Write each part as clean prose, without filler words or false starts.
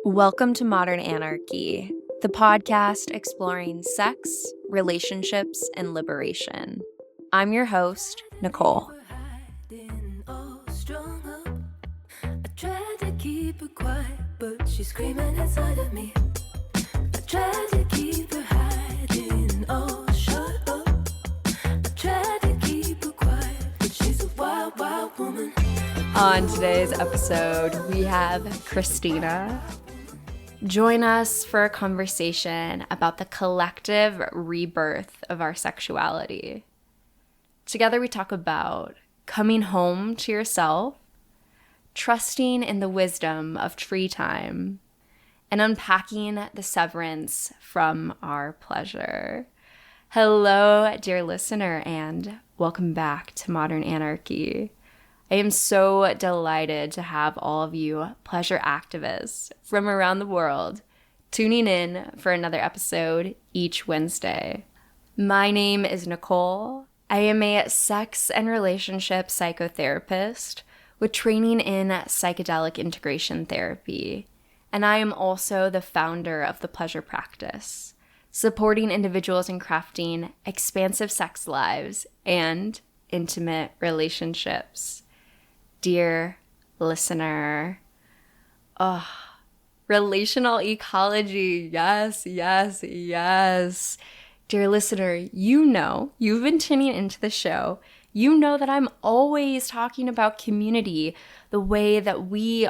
Welcome to Modern Anarchy, the podcast exploring sex, relationships, and liberation. I'm your host, Nicole. I tried to keep her quiet, but she's screaming inside of me. I tried to keep her hiding, oh, shut up. I tried to keep her quiet, but she's a wild, wild woman. On today's episode, we have Kristina. Join us for a conversation about the collective rebirth of our sexuality. Together we talk about coming home to yourself, trusting in the wisdom of tree time, and unpacking the severance from our pleasure. Hello, dear listener, and welcome back to Modern Anarchy. I am so delighted to have all of you pleasure activists from around the world tuning in for another episode each Wednesday. My name is Nicole. I am a sex and relationship psychotherapist with training in psychedelic integration therapy, and I am also the founder of the Pleasure Practice, supporting individuals in crafting expansive sex lives and intimate relationships. Dear listener, relational ecology, yes. Dear listener, you know, you've been tuning into the show. You know that I'm always talking about community, the way that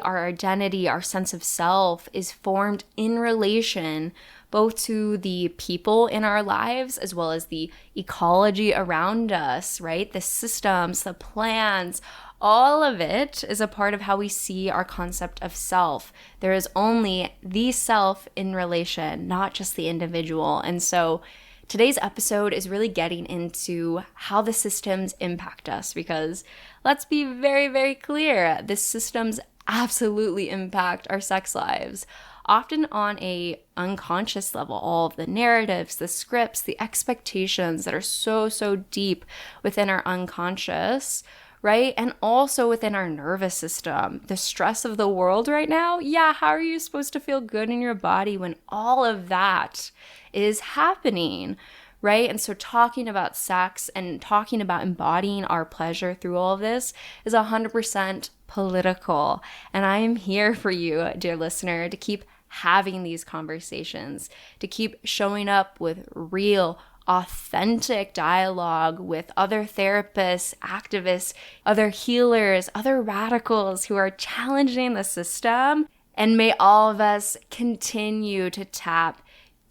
our identity, our sense of self is formed in relation both to the people in our lives as well as the ecology around us, right? The systems, the plans, all of it is a part of how we see our concept of self. There is only the self in relation, not just the individual. And so today's episode is really getting into how the systems impact us, because let's be very, very clear, the systems absolutely impact our sex lives, often on a unconscious level. All of the narratives, the scripts, the expectations that are so deep within our unconscious, right? And also within our nervous system. The stress of the world right now, how are you supposed to feel good in your body when all of that is happening, right? And so talking about sex and talking about embodying our pleasure through all of this is 100% political. And I am here for you, dear listener, to keep having these conversations, to keep showing up with real, authentic dialogue with other therapists, activists, other healers, other radicals who are challenging the system. And may all of us continue to tap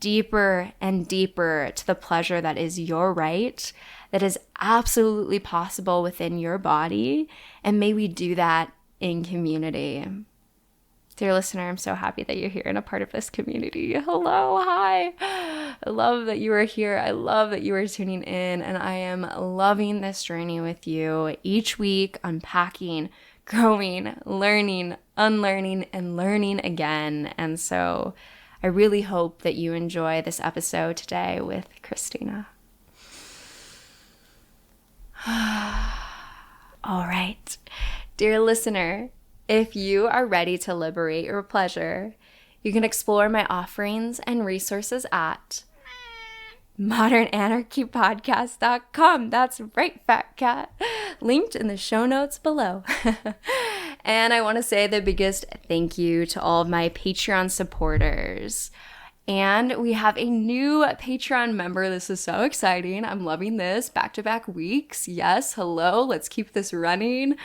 deeper and deeper to the pleasure that is your right, that is absolutely possible within your body. And may we do that in community. Dear listener, I'm so happy that you're here and a part of this community. Hello, hi. I love that you are here. I love that you are tuning in, and I am loving this journey with you each week, unpacking, growing, learning, unlearning, and learning again. And so I really hope that you enjoy this episode today with Kristina. All right, dear listener, if you are ready to liberate your pleasure, you can explore my offerings and resources at modernanarchypodcast.com. That's right, fat cat. Linked in the show notes below. And I want to say the biggest thank you to all of my Patreon supporters. And we have a new Patreon member. This is so exciting. I'm loving this. Back-to-back weeks. Yes, hello. Let's keep this running.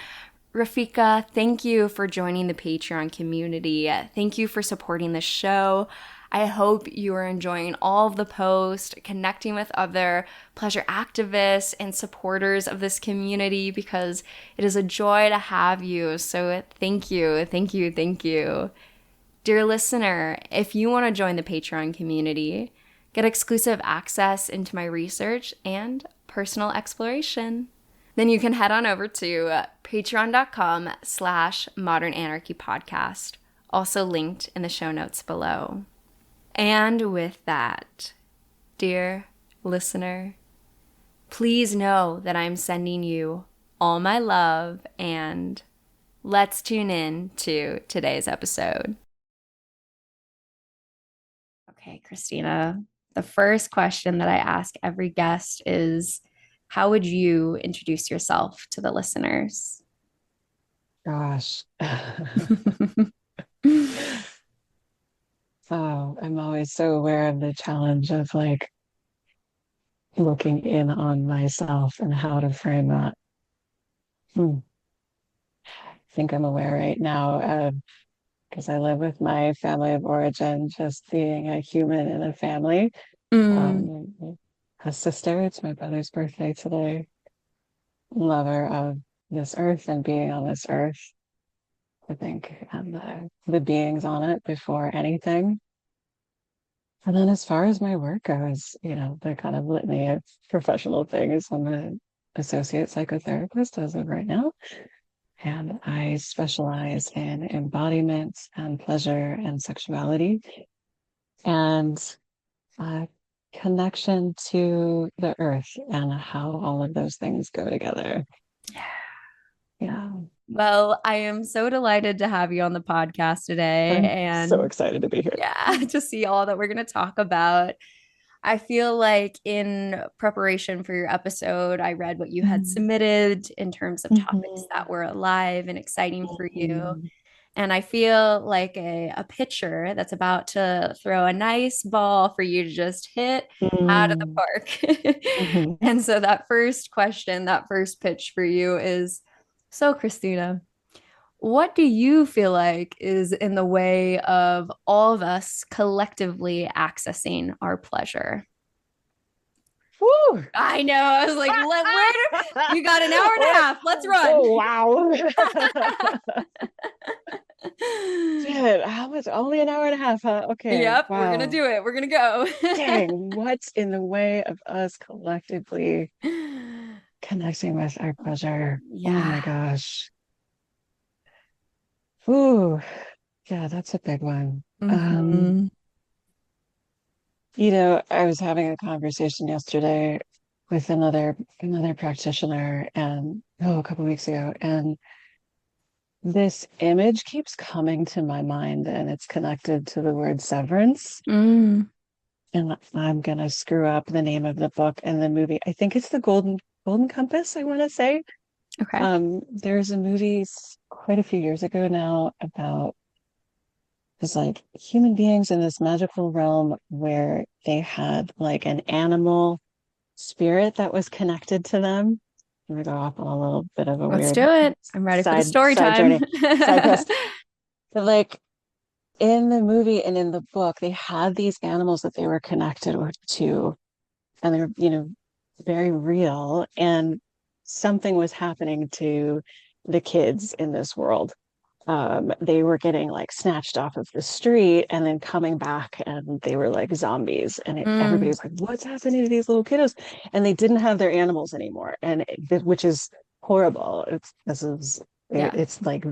Rafika, thank you for joining the Patreon community. Thank you for supporting the show. I hope you are enjoying all of the posts, connecting with other pleasure activists and supporters of this community, because it is a joy to have you. So thank you. Dear listener, if you want to join the Patreon community, get exclusive access into my research and personal exploration, then you can head on over to patreon.com/modernanarchypodcast, also linked in the show notes below. And with that, dear listener, please know that I'm sending you all my love, and let's tune in to today's episode. Okay, Christina. The first question that I ask every guest is, how would you introduce yourself to the listeners? Gosh. Oh, I'm always so aware of the challenge of like looking in on myself and how to frame that. I think I'm aware right now of because I live with my family of origin, just being a human in a family. Mm, Um, a sister, it's my brother's birthday today, lover of this earth and being on this earth, I think, and the beings on it before anything. And then as far as my work goes, the kind of litany of professional things, I'm an associate psychotherapist as of right now. And I specialize in embodiment and pleasure and sexuality and uh, connection to the earth and how all of those things go together. Yeah. well, I am so delighted to have you on the podcast today I'm so and excited to be here. yeah, to see all that we're going to talk about. I feel like in preparation for your episode, I read what you had Mhm. submitted in terms of topics that Mhm. were alive and exciting for you. Mhm. And I feel like a pitcher that's about to throw a nice ball for you to just hit out of the Mhm. park. Mhm. And so that first question, that first pitch for you is, so Christina, what do you feel like is in the way of all of us collectively accessing our pleasure? Woo! I know. I was like, where you got an hour and a What? half. Let's run. Oh, wow. Shit, how much? Only an hour and a half, huh? Okay, Yep, we're gonna wow. do it. We're gonna go. Dang, what's in the way of us collectively connecting with our pleasure? Oh Yeah. my gosh. Ooh, yeah, that's a big one. Hmm. I was having a conversation yesterday with another practitioner and a couple weeks ago, and this image keeps coming to my mind and it's connected to the word severance. Mm, And I'm gonna screw up the name of the book and the movie. I think it's the Golden Compass, I want to say. okay. There's a movie quite a few years ago now about this like human beings in this magical realm where they had like an animal spirit that was connected to them. I'm gonna go off on a little bit of a Let's weird do it. I'm ready for the story side time. journey, side quest. But like in the movie and in the book, they had these animals that they were connected to, and they're, very real. And something was happening to the kids in this world. They were getting like snatched off of the street and then coming back, and they were like zombies. And Mm, everybody's like, "What's happening to these little kiddos?" And they didn't have their animals anymore, and which is horrible. yeah. It's like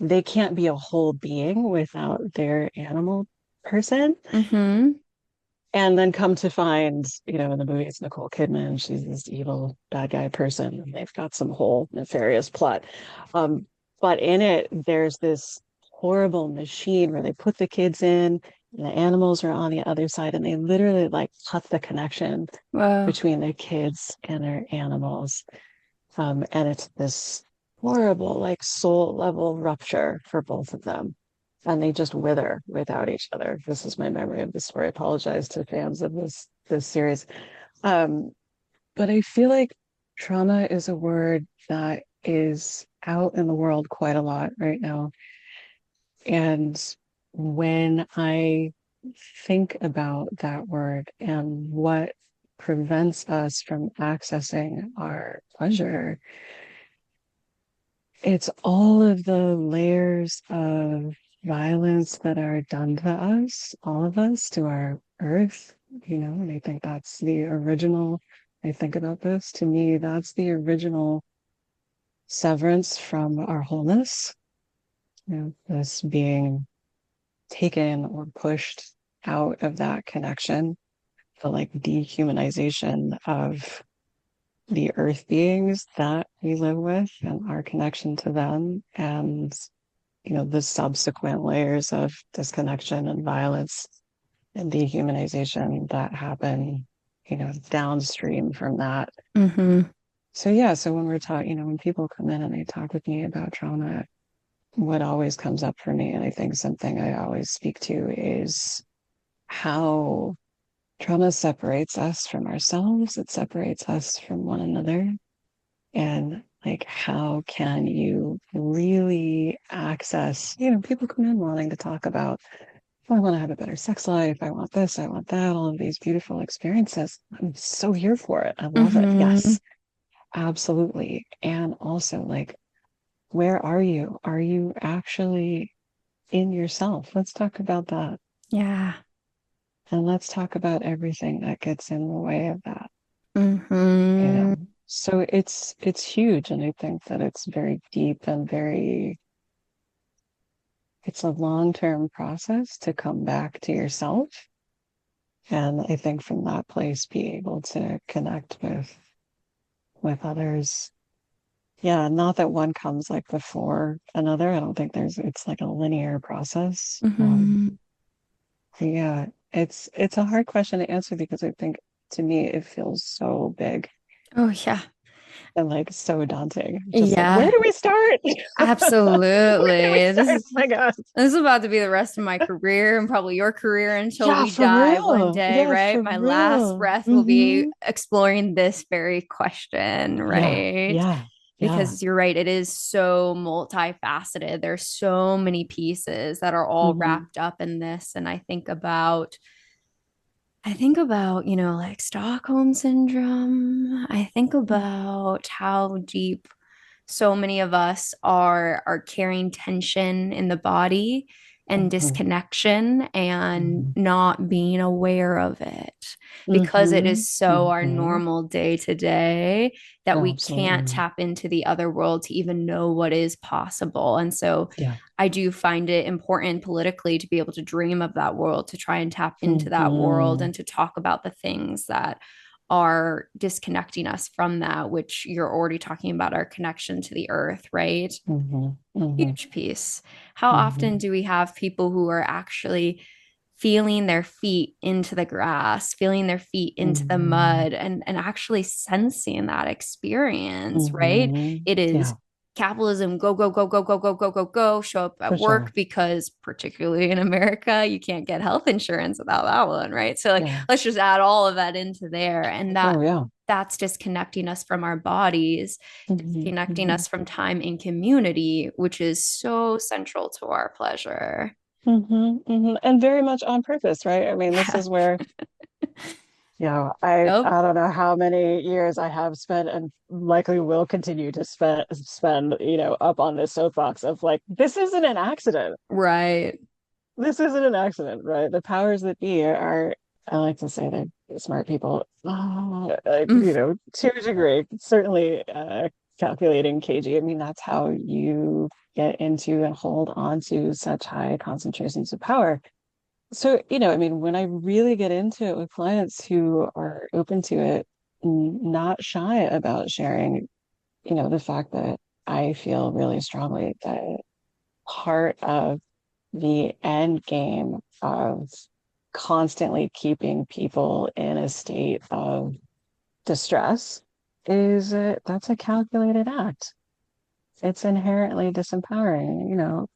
they can't be a whole being without their animal person. Mm-hmm. And then come to find, in the movie, it's Nicole Kidman. She's this evil bad guy person, and they've got some whole nefarious plot. Um, but in it, there's this horrible machine where they put the kids in, and the animals are on the other side, and they literally like cut the connection Whoa. between the kids and their animals. And it's this horrible, like soul level rupture for both of them. And they just wither without each other. This is my memory of the story. I apologize to fans of this series. Um, but I feel like trauma is a word that is out in the world quite a lot right now. And when I think about that word and what prevents us from accessing our pleasure, it's all of the layers of violence that are done to us, all of us, to our earth, and I think that's the original. I think about this. To me, that's the original severance from our wholeness, this being taken or pushed out of that connection, the like dehumanization of the earth beings that we live with and our connection to them. And the subsequent layers of disconnection and violence and dehumanization that happen, downstream from that. Mm-hmm. So yeah, so when we're talking, when people come in and they talk with me about trauma, what always comes up for me, and I think something I always speak to, is how trauma separates us from ourselves, it separates us from one another. And like, how can you really access, people come in wanting to talk about, oh, I want to have a better sex life. I want this, I want that, all of these beautiful experiences. I'm so here for it. I love it. Mm-hmm. Yes, absolutely. And also, like, where are you? Are you actually in yourself? Let's talk about that. Yeah. And let's talk about everything that gets in the way of that, you Mm-hmm. know. So it's huge. And I think that it's very deep and it's a long-term process to come back to yourself. And I think from that place, be able to connect with others. Yeah, not that one comes like before another. I don't think it's like a linear process. Mm-hmm. Yeah, it's a hard question to answer because I think to me it feels so big Oh, yeah. and like so daunting. Just like, where Yeah, do we start? Where do we absolutely. This start? is My God. this is about to be the rest of my career and probably your career until Yeah, we for die one real. day, Yeah, right? for My last real. breath will be Hmm. exploring this very question, Yeah, right? yeah, yeah. Because you're right, it is so multifaceted. There's so many pieces that are all Hmm. wrapped up in this. And I think about, like Stockholm syndrome. I think about how deep so many of us are carrying tension in the body and Hmm. disconnection and Hmm. not being aware of it because it Hmm. is so our Hmm. normal day to day that we can't Absolutely. tap into the other world to even know what is possible. And so Yeah. I do find it important politically to be able to dream of that world, to try and tap into that world Hmm. and to talk about the things that are disconnecting us from that, which you're already talking about our connection to the earth, right? Hmm. Hmm. Huge piece. How often Hmm. do we have people who are actually feeling their feet into the grass, feeling their feet into the Hmm. mud, and actually sensing that experience, right? Hmm. It is Yeah, capitalism, go, go, go, go, go, go, go, go, go, show up for at work sure. because, particularly in America, you can't get health insurance without that one, right? So, like, Yeah. let's just add all of that into there. And Oh, yeah. that's disconnecting us from our bodies, Hmm. disconnecting Hmm. us from time in community, which is so central to our pleasure. Hmm. Hmm. And very much on purpose, right? I mean, this Yeah. is where, I Yep. I don't know how many years I have spent and likely will continue to spend, up on this soapbox of like, this isn't an accident. Right. This isn't an accident, right? The powers that be are, I like to say, they're smart people, Mm. to a degree, certainly calculating kg. I mean, that's how you get into and hold on to such high concentrations of power. So, I mean, when I really get into it with clients who are open to it, not shy about sharing, the fact that I feel really strongly that part of the end game of constantly keeping people in a state of distress is that's a calculated act. It's inherently disempowering.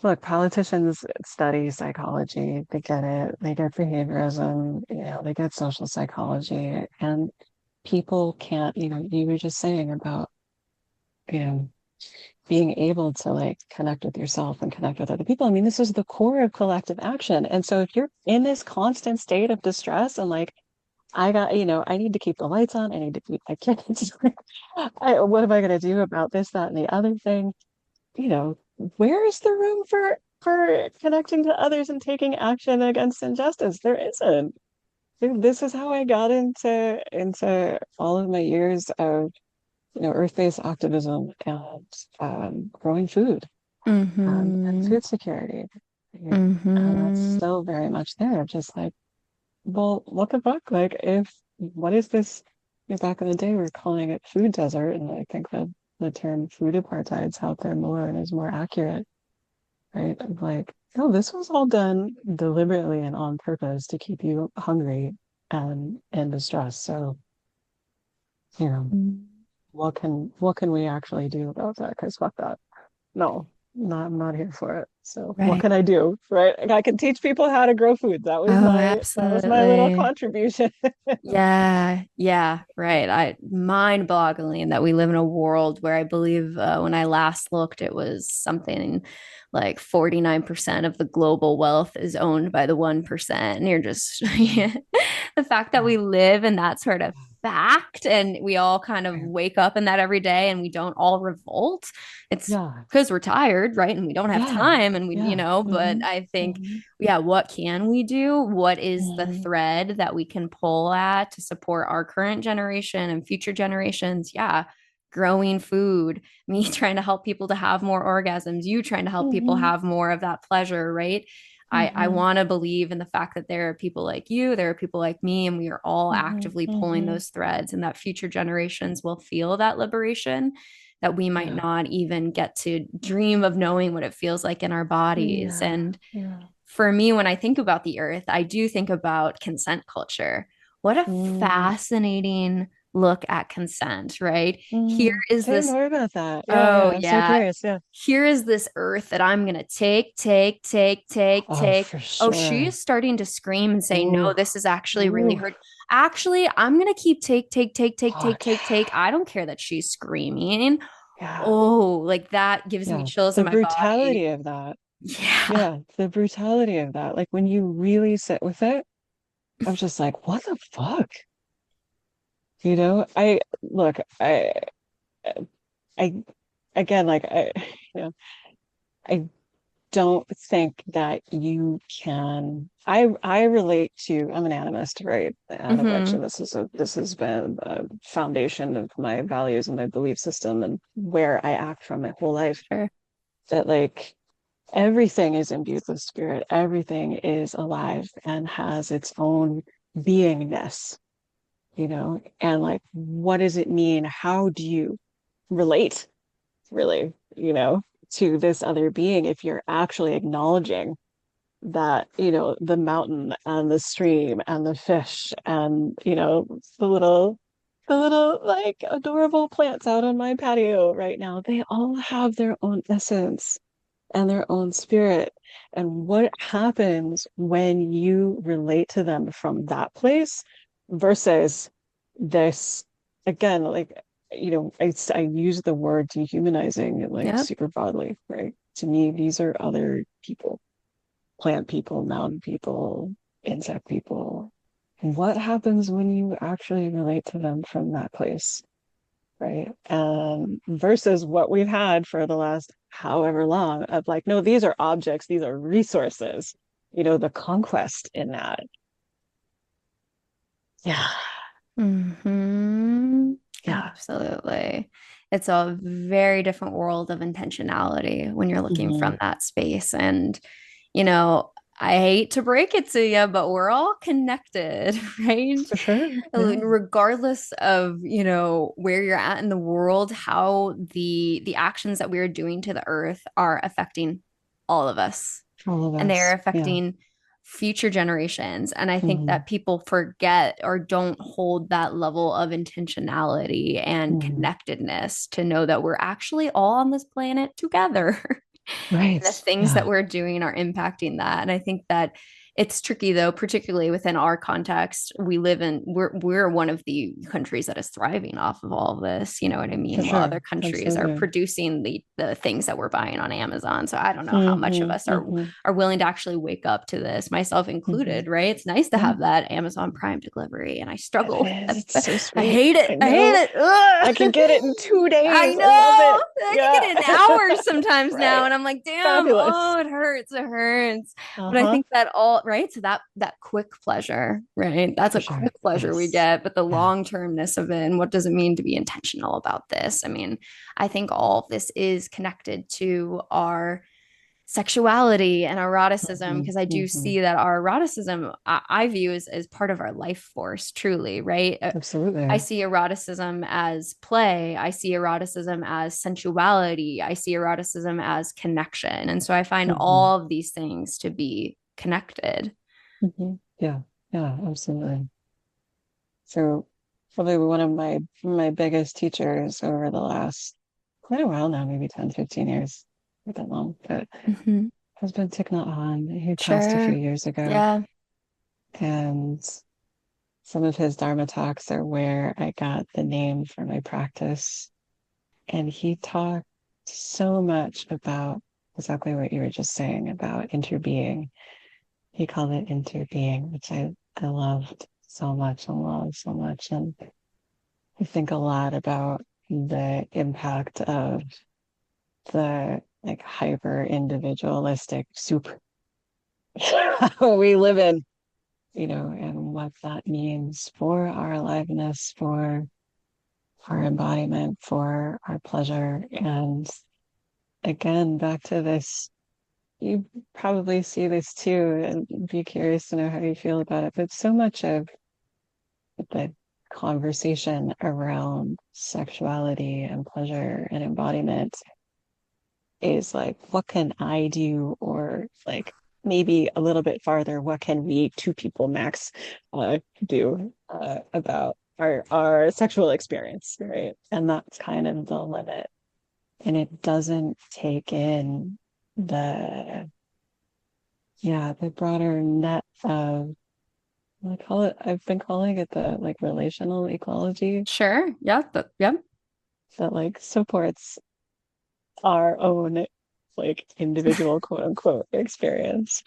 Look, politicians study psychology, they get it, they get behaviorism, they get social psychology, and people can't, you were just saying about, you know, being able to like connect with yourself and connect with other people. I mean, this is the core of collective action. And so if you're in this constant state of distress and like, I need to keep the lights on, I need to keep my kids, what am I going to do about this, that, and the other thing? Where is the room for connecting to others and taking action against injustice? There isn't. This is how I got into all of my years of earth-based activism and growing food and Mm-hmm. food security. And that's Mm-hmm. still very much there. Just like, well, what the fuck? Like, what is this? Back in the day, we were calling it food desert, and I think that the term food apartheid's out there more and is more accurate. right? Of like, no, this was all done deliberately and on purpose to keep you hungry and in distress. So, you know, what can we actually do about that? Because fuck that. No, I'm not here for it. So what Right. can I do? Right? Like, I can teach people how to grow food. Oh, That was my little absolutely. contribution. Yeah, yeah, right. I mind-boggling that we live in a world where I believe when I last looked, it was something like 49% of the global wealth is owned by the 1%. And you're just Mhm. the fact that Yeah. we live in that sort of fact and we all kind of Right. wake up in that every day and we don't all revolt. It's Yeah. because we're tired, right? And we don't have Yeah. time and we, Yeah. but Hmm. I think Hmm. yeah, what can we do? What is the Hmm. thread that we can pull at to support our current generation and future generations? Yeah, growing food, me trying to help people to have more orgasms, you trying to help people Hmm. have more of that pleasure, right? I Hmm. want to believe in the fact that there are people like you, there are people like me, and we are all Hmm. actively pulling Hmm. those threads, and that future generations will feel that liberation that we might Yeah. not even get to dream of knowing what it feels like in our bodies. Yeah. And Yeah. for me, when I think about the earth, I do think about consent culture. What a Mm. fascinating look at consent, right? Here Mm. is Say this, more about that. Yeah. Yeah. oh, I'm so yeah, curious. Yeah. here is this earth that I'm going to take, take, take, take, Oh, take. for Oh, she sure. is starting to scream and say, no, Ooh. this is actually really Ooh. hurt. Actually, I'm going to keep take, take, take, take, take, Fuck. take, take. I don't care that she's screaming. Yeah. Oh, like that gives me Yeah. chills in The my body. brutality of that. Yeah. Yeah. The brutality of that. Like when you really sit with it, I'm just like, what the fuck? I look, I, again, like, you know, I don't think that you can. I relate to. I'm an animist, right? And of which, Mm-hmm. and this has been a foundation of my values and my belief system and where I act from my whole life. Sure. That like everything is imbued with spirit, everything is alive and has its own beingness, and like, what does it mean? How do you relate, really, to this other being if you're actually acknowledging that, the mountain and the stream and the fish and, the little like adorable plants out on my patio right now, they all have their own essence and their own spirit. And what happens when you relate to them from that place versus this, again, like, I use the word dehumanizing like Yep. super broadly, right? To me, these are other people, plant people, mountain people, insect people. What happens when you actually relate to them from that place? Right. Versus what we've had for the last however long of like, no, these are objects, these are resources, the conquest in that. Yeah. Mm-hmm. Yeah. Absolutely. It's a very different world of intentionality when you're looking Hmm. from that space. And, you know, I hate to break it to you, but we're all connected, right? For sure. Yeah. Regardless of, where you're at in the world, how the actions that we're doing to the earth are affecting all of us All of and they're us. Yeah. affecting future generations. And I think Hmm. that people forget or don't hold that level of intentionality and Hmm. connectedness to know that we're actually all on this planet together. And the Right. things that Yeah. we're doing are impacting that. And I think that it's tricky though, particularly within our context. We're one of the countries that is thriving off of all of this. You know what I For mean? While sure. other countries are Absolutely. producing the things that we're buying on Amazon. So I don't know how much of Hmm. us Hmm. are willing to actually wake up to this, myself Hmm. included, right? It's nice to Yeah. have that Amazon Prime delivery. And I It struggle is. with It's so I sweet. hate it. I I hate know. it. I can Ugh. get it in two I days. I love know. it. I can Yeah. get it in hours sometimes now, Right. and I'm like, damn. Fabulous. Oh, it hurts. It hurts. But I Uh-huh. think that all right. So that quick pleasure, right? That's For a sure. quick pleasure we Yes. get. But the Yeah. long termness of it, and what does it mean to be intentional about this? I mean, I think all of this is connected to our sexuality and eroticism, Hmm. because I do Hmm. see that our eroticism I view as part of our life force, truly, right? I Absolutely. see eroticism as play. I see eroticism as sensuality. I see eroticism as connection. And so I find Hmm. all of these things to be connected. Hmm. Yeah. Yeah, absolutely. So probably one of my biggest teachers over the last quite a while now, maybe 10, 15 years, not that long, but Mm-hmm. has been Thich Nhat Hanh. He passed a few Sure. years ago. Yeah. And some of his Dharma talks are where I got the name for my practice. And he talked so much about exactly what you were just saying about interbeing. He called it interbeing, which I loved so much and love so much. And I think a lot about the impact of the like hyper individualistic soup we live in, and what that means for our aliveness, for our embodiment, for our pleasure. And again, back to this, you probably see this too, and be curious to know how you feel about it. But so much of the conversation around sexuality and pleasure and embodiment is like, what can I do? Or like maybe a little bit farther, what can we two people max do about our sexual experience, right? And that's kind of the limit. And it doesn't take in the the broader net of I've been calling it the like relational ecology Sure. Yeah. Yeah. that like supports our own like individual quote unquote experience.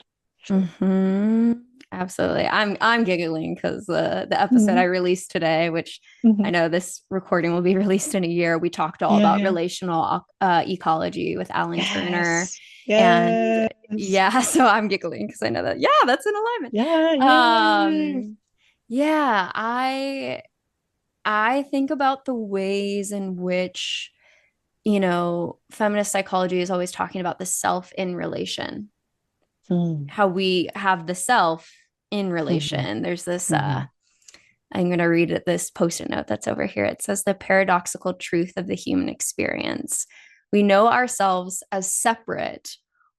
Hmm. Absolutely. I'm giggling because the episode I Mhm. released today, which I Mhm. know this recording will be released in a year, we talked all Yeah, about yeah. relational ecology with Alan Turner. Yes. And Yes. yeah, so I'm giggling because I know that, yeah, that's in alignment. Yeah, yeah. Um, yeah, I think about the ways in which, feminist psychology is always talking about the self in relation, Mm. how we have the self in Mhm. relation. There's this Mhm. I'm going to read it, this post-it note that's over here. It says the paradoxical truth of the human experience. We know ourselves as separate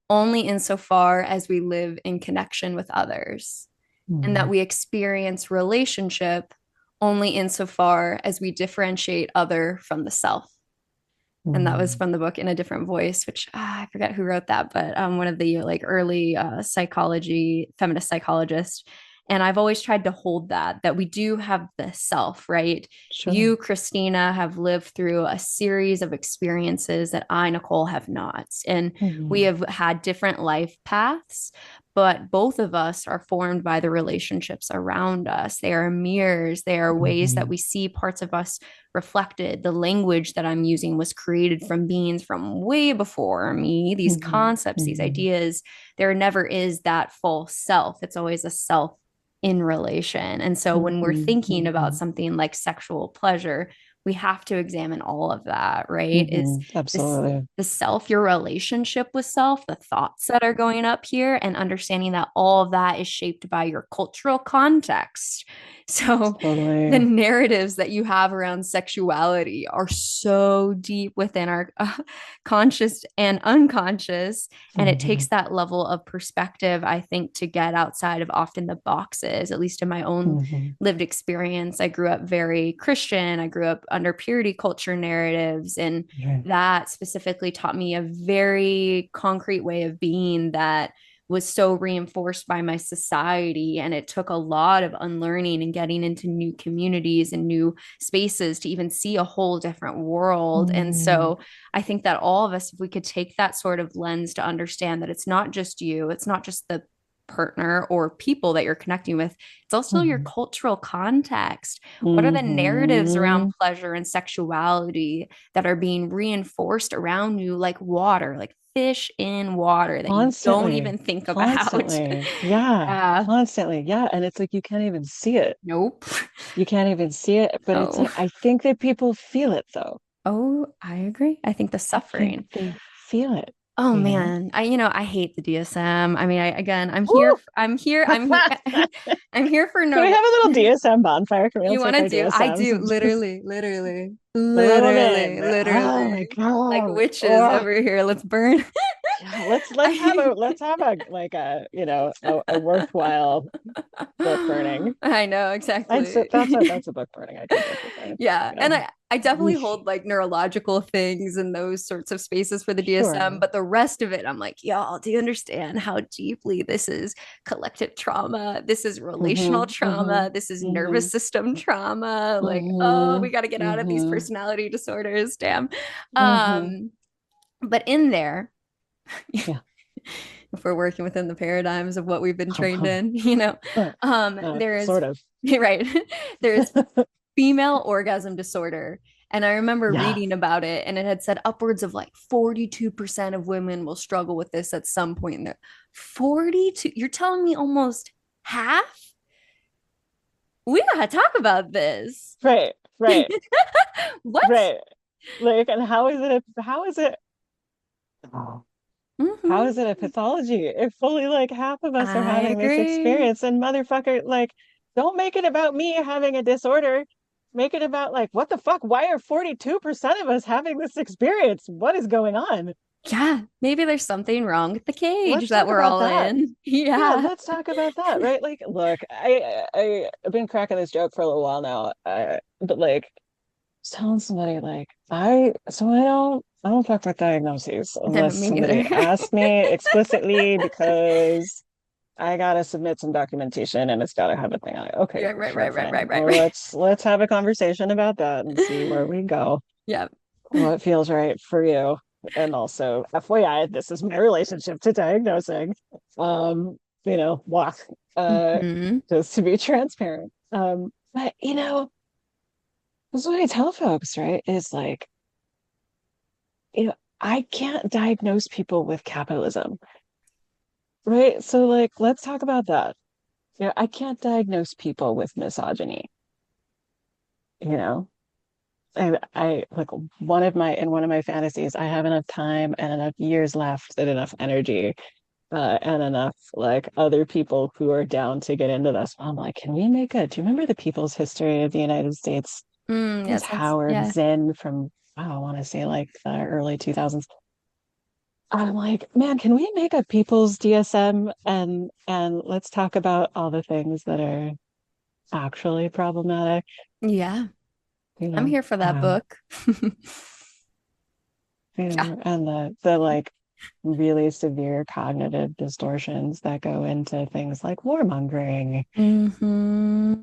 only insofar as we live in connection with others, and that Mhm. we experience relationship only insofar as we differentiate other from the self. And that was Mhm. from the book In a Different Voice, which I forget who wrote that, but one of the like early psychology feminist psychologists. And I've always tried to hold that we do have the self, right? Sure. You, Kristina, have lived through a series of experiences that I, Nicole, have not. And we Mhm. have had different life paths, but both of us are formed by the relationships around us. They are mirrors, they are ways that Mhm. we see parts of us reflected. The language that I'm using was created from beings from way before me. These Mhm. concepts, these Mhm. ideas, there never is that full self. It's always a self in relation. And so when we're Mhm. thinking about Mhm. something like sexual pleasure, we have to examine all of that, right? Is Mhm. this Absolutely. the self, your relationship with self, the thoughts that are going up here, and understanding that all of that is shaped by your cultural context. So the Totally. narratives that you have around sexuality are so deep within our conscious and unconscious. And it takes Mhm. that level of perspective, I think, to get outside of often the boxes, at least in my own Mhm. lived experience. I grew up very Christian, I grew up under purity culture narratives. And Right. that specifically taught me a very concrete way of being that was so reinforced by my society. And it took a lot of unlearning and getting into new communities and new spaces to even see a whole different world. And Mm. so I think that all of us, if we could take that sort of lens to understand that it's not just you, it's not just the partner or people that you're connecting with, it's also your Mhm. cultural context. What are the narratives around Mhm. pleasure and sexuality that are being reinforced around you, like water, like fish in water that you don't Constantly. even think about? Constantly. Yeah. Yeah. Constantly. Yeah. And it's like you can't even see it. Nope. You can't even see it. But it's No. like I think that people feel it though. Oh, I agree. I think the I think suffering. they feel it. Oh you know? man, I hate the DSM. I mean, Woo! I'm here, I'm here for Can we no. have a little DSM bonfire? Can we all You want take to our do? I DSMs do and just throw them in? Oh my like God. witches Oh, over here. Let's burn. yeah. Let's have I, a like a worthwhile book burning. I know I'd say exactly. that's a book burning I could get behind. Yeah. You And know. I definitely Yeesh. hold like neurological things and those sorts of spaces for the DSM, Sure. but the rest of it, I'm like, y'all, do you understand how deeply this is collective trauma? This is relational Mm-hmm. Mm-hmm. trauma. This is Mm-hmm. nervous system trauma. Like, oh, Mm-hmm. we got to get out of these Mm-hmm. personality disorders. Damn. Mm-hmm. But in there, Yeah. if we're working within the paradigms of what we've been trained in, there's Sort of. right, there's female orgasm disorder. And I remember Yeah. reading about it, and it had said upwards of like 42% of women will struggle with this at some point in their 42. You're telling me almost half? We gotta talk about this. Right. Right. What? Right. Like, and how Mm-hmm. is it a pathology if fully like half of us are I having this agree. experience? And motherfucker, like, don't make it about me having a disorder. Make it about like, what the fuck? Why are 42% of us having this experience? What is going on? Yeah, maybe there's something wrong with the cage Let's that talk we're about all that. in. Yeah, Yeah. let's talk about that, right? Like, look, I've been cracking this joke for a little while now, but like, I was telling somebody like I don't talk about diagnoses No, unless me somebody neither. asks me explicitly because I gotta submit some documentation and it's gotta have a thing on it. Okay, Yeah, right, sure, right, right, fine. right, right, Well, right. let's have a conversation about that and see where we go. Yeah. What feels right for you. And also, FYI, this is my relationship to diagnosing. Walk, Hmm. just to be transparent. But this is what I tell folks, right? Is like, I can't diagnose people with capitalism, right? So like, let's talk about that. I can't diagnose people with misogyny, you know? I like one of my fantasies, I have enough time and enough years left and enough energy and enough like other people who are down to get into this. I'm like, can we do you remember the People's History of the United States? It was Yes, Howard yeah. Zinn from, I want to say like the early 2000s. I'm like, man, can we make a people's DSM and let's talk about all the things that are actually problematic, Yeah. you I'm know, here for that book. Yeah. and the like really severe cognitive distortions that go into things like warmongering. Hmm.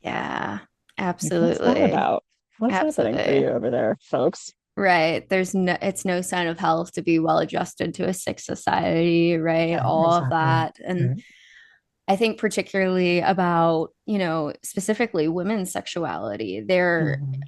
Yeah. Like, what's that Absolutely. about? What's happening for Absolutely. you over there, folks? Right. It's no sign of health to be well adjusted to a sick society, right? Yeah, All of exactly. that. And Right. I think particularly about, specifically women's sexuality. Mhm.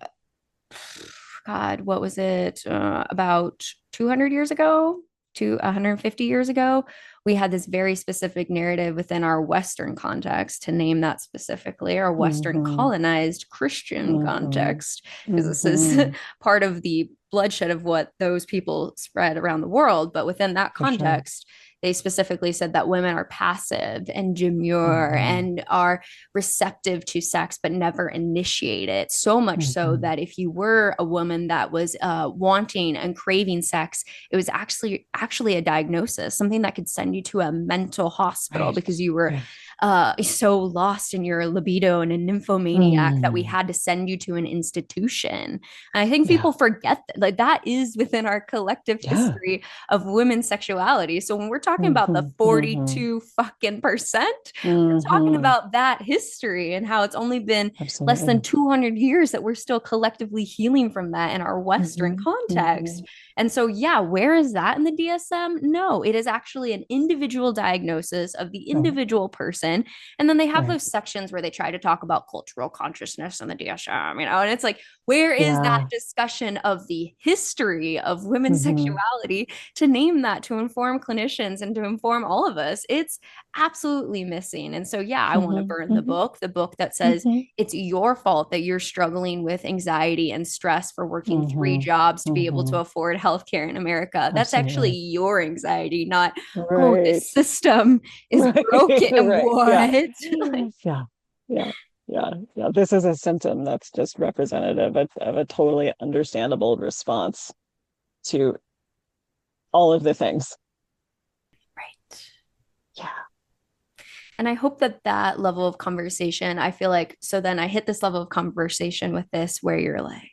God, what was it? About 200 years ago to 150 years ago, we had this very specific narrative within our Western context, to name that specifically, our Western Mhm. colonized Christian Mhm. context, because this is Mhm. part of the bloodshed of what those people spread around the world. But within that For sure. context, they specifically said that women are passive and demure Mhm. and are receptive to sex but never initiate it, so much so Mhm. that if you were a woman that was wanting and craving sex, it was actually a diagnosis, something that could send you to a mental hospital, Right. because you were Right. so lost in your libido and a nymphomaniac that we Mm. had to send you to an institution. And I think Yeah. people forget that, like, that is within our collective Yeah. history of women's sexuality. So when we're talking about the Mhm. Mhm. 42 fucking percent, we're talking Mhm. about that history and how it's only been less than Absolutely. 200 years that we're still collectively healing from that in our Western Mhm. context. Mhm. And so, yeah, where is that in the DSM? No, it is actually an individual diagnosis of the Right. individual person person. And then they have Right. those sections where they try to talk about cultural consciousness and the DSM, and it's like, where is that Yeah. discussion of the history of women's Hmm. sexuality to name that, to inform clinicians and to inform all of us? It's absolutely missing. And so, yeah, I want to Hmm. burn Hmm. the book that says Hmm. it's your fault that you're struggling with anxiety and stress for working three Hmm. jobs to be able to Hmm. afford healthcare in America. That's actually Absolutely. your anxiety, not, oh, Right. this system is Right. broken. Right. Yeah. What? Like, Yeah. Yeah. Yeah. Yeah. This is a symptom that's just representative of a totally understandable response to all of the things. right. Yeah. And I hope that that level of conversation, I feel like, so then I hit this level of conversation with this where you're like,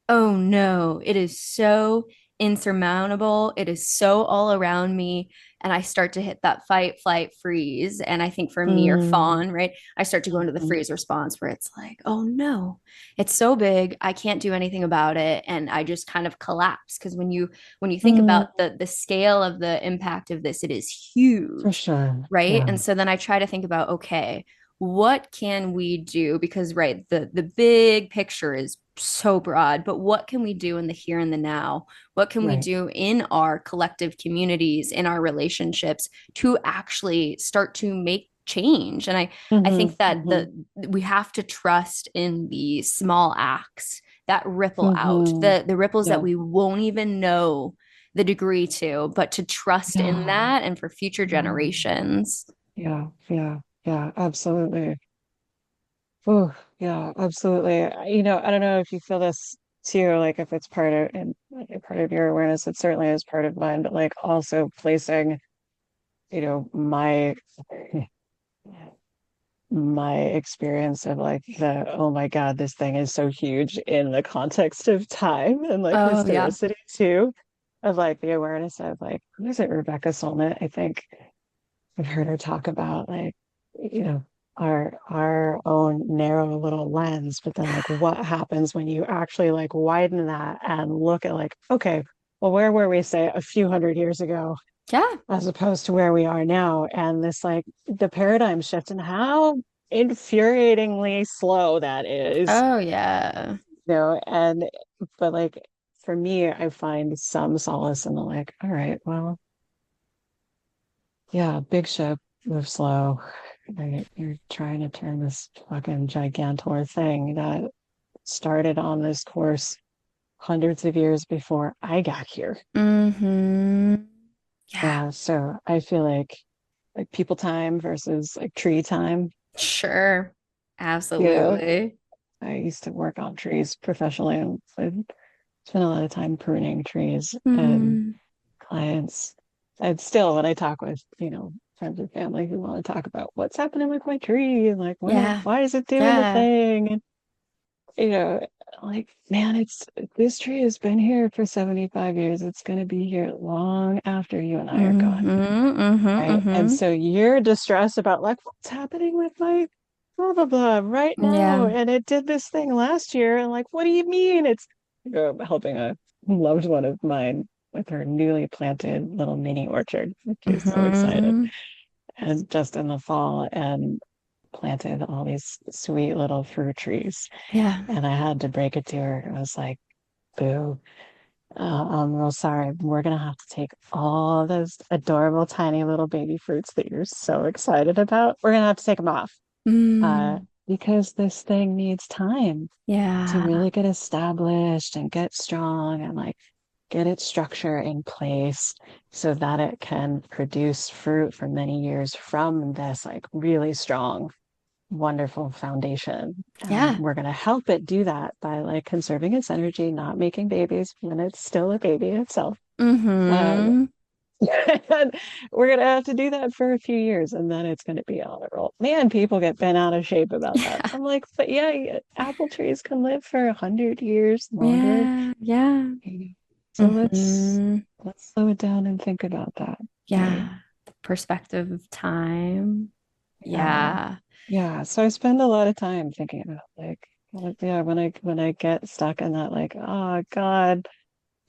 oh no, it is so insurmountable. It is so all around me. And I start to hit that fight, flight, freeze. And I think for me or Mm. fawn, right? I start to go into the Mhm. freeze response where it's like, oh no, it's so big. I can't do anything about it. And I just kind of collapse. Because when you think Mm. about the scale of the impact of this, it is For huge. sure. Right. Yeah. And so then I try to think about, okay, what can we do? Because right, the big picture is so broad, but what can we do in the here and the now? What can we Right. do in our collective communities, in our relationships to actually start to make change? And I Hmm. think that Hmm. we have to trust in the small acts that ripple out, Hmm. the ripples that Yeah. we won't even know the degree to, but to trust in Yeah. that and for future Yeah. generations. Yeah. Yeah. Yeah. Absolutely. Oh, yeah, absolutely. I don't know if you feel this too, like if it's part of and like, a part of your awareness, it certainly is part of mine, but like also placing, my my experience of like oh my God, this thing is so huge in the context of time and like Oh, yeah. historicity too, of like the awareness of like, who is it, Rebecca Solnit? I think I've heard her talk about like, you know, our own narrow little lens, but then like what happens when you actually like widen that and look at like, okay, well, where were we, say, a few hundred years ago Yeah. as opposed to where we are now? And this like the paradigm shift and how infuriatingly slow that is, Oh, yeah. and but like for me, I find some solace in the like, all right, well, yeah, big ship, move slow. Right? You're trying to turn this fucking gigantor thing that started on this course hundreds of years before I got here. Mm-hmm. Yeah. Yeah, so I feel like people time versus like tree time. Sure. You know, Absolutely. I used to work on trees professionally and I'd spend a lot of time pruning trees and Mm, clients. And still, when I talk with, friends and family who want to talk about what's happening with my tree and like, yeah. why is it doing the Yeah. thing? And, you know, like, man, this tree has been here for 75 years. It's going to be here long after you and I are gone. Mm-hmm. Mm-hmm. Right. And Mm-hmm. so you're distressed about like what's happening with my blah, blah, blah right now. Yeah. And it did this thing last year. And like, what do you mean? It's helping a loved one of mine with her newly planted little mini orchard. She's so excited. Mm-hmm. And just in the fall and planted all these sweet little fruit trees. Yeah. And I had to break it to her. I was like, boo. I'm real sorry. We're gonna have to take all those adorable tiny little baby fruits that you're so excited about. We're gonna have to take them off. Uh, Mm, because this thing needs time to yeah. really get established and get strong and like get its structure in place so that it can produce fruit for many years from this like really strong, wonderful foundation. And Yeah. we're going to help it do that by like conserving its energy, not making babies when it's still a baby itself. Um, Mm-hmm. and we're going to have to do that for a few years and then it's going to be on a roll. Man, people get bent out of shape about that. Yeah. I'm like, but yeah, apple trees can live for 100 years longer. Yeah. Yeah. So Mm-hmm. let's slow it down and think about that. Right. Yeah. Perspective of time. Yeah. Yeah. Yeah. So I spend a lot of time thinking about yeah, when I get stuck in that like, oh God,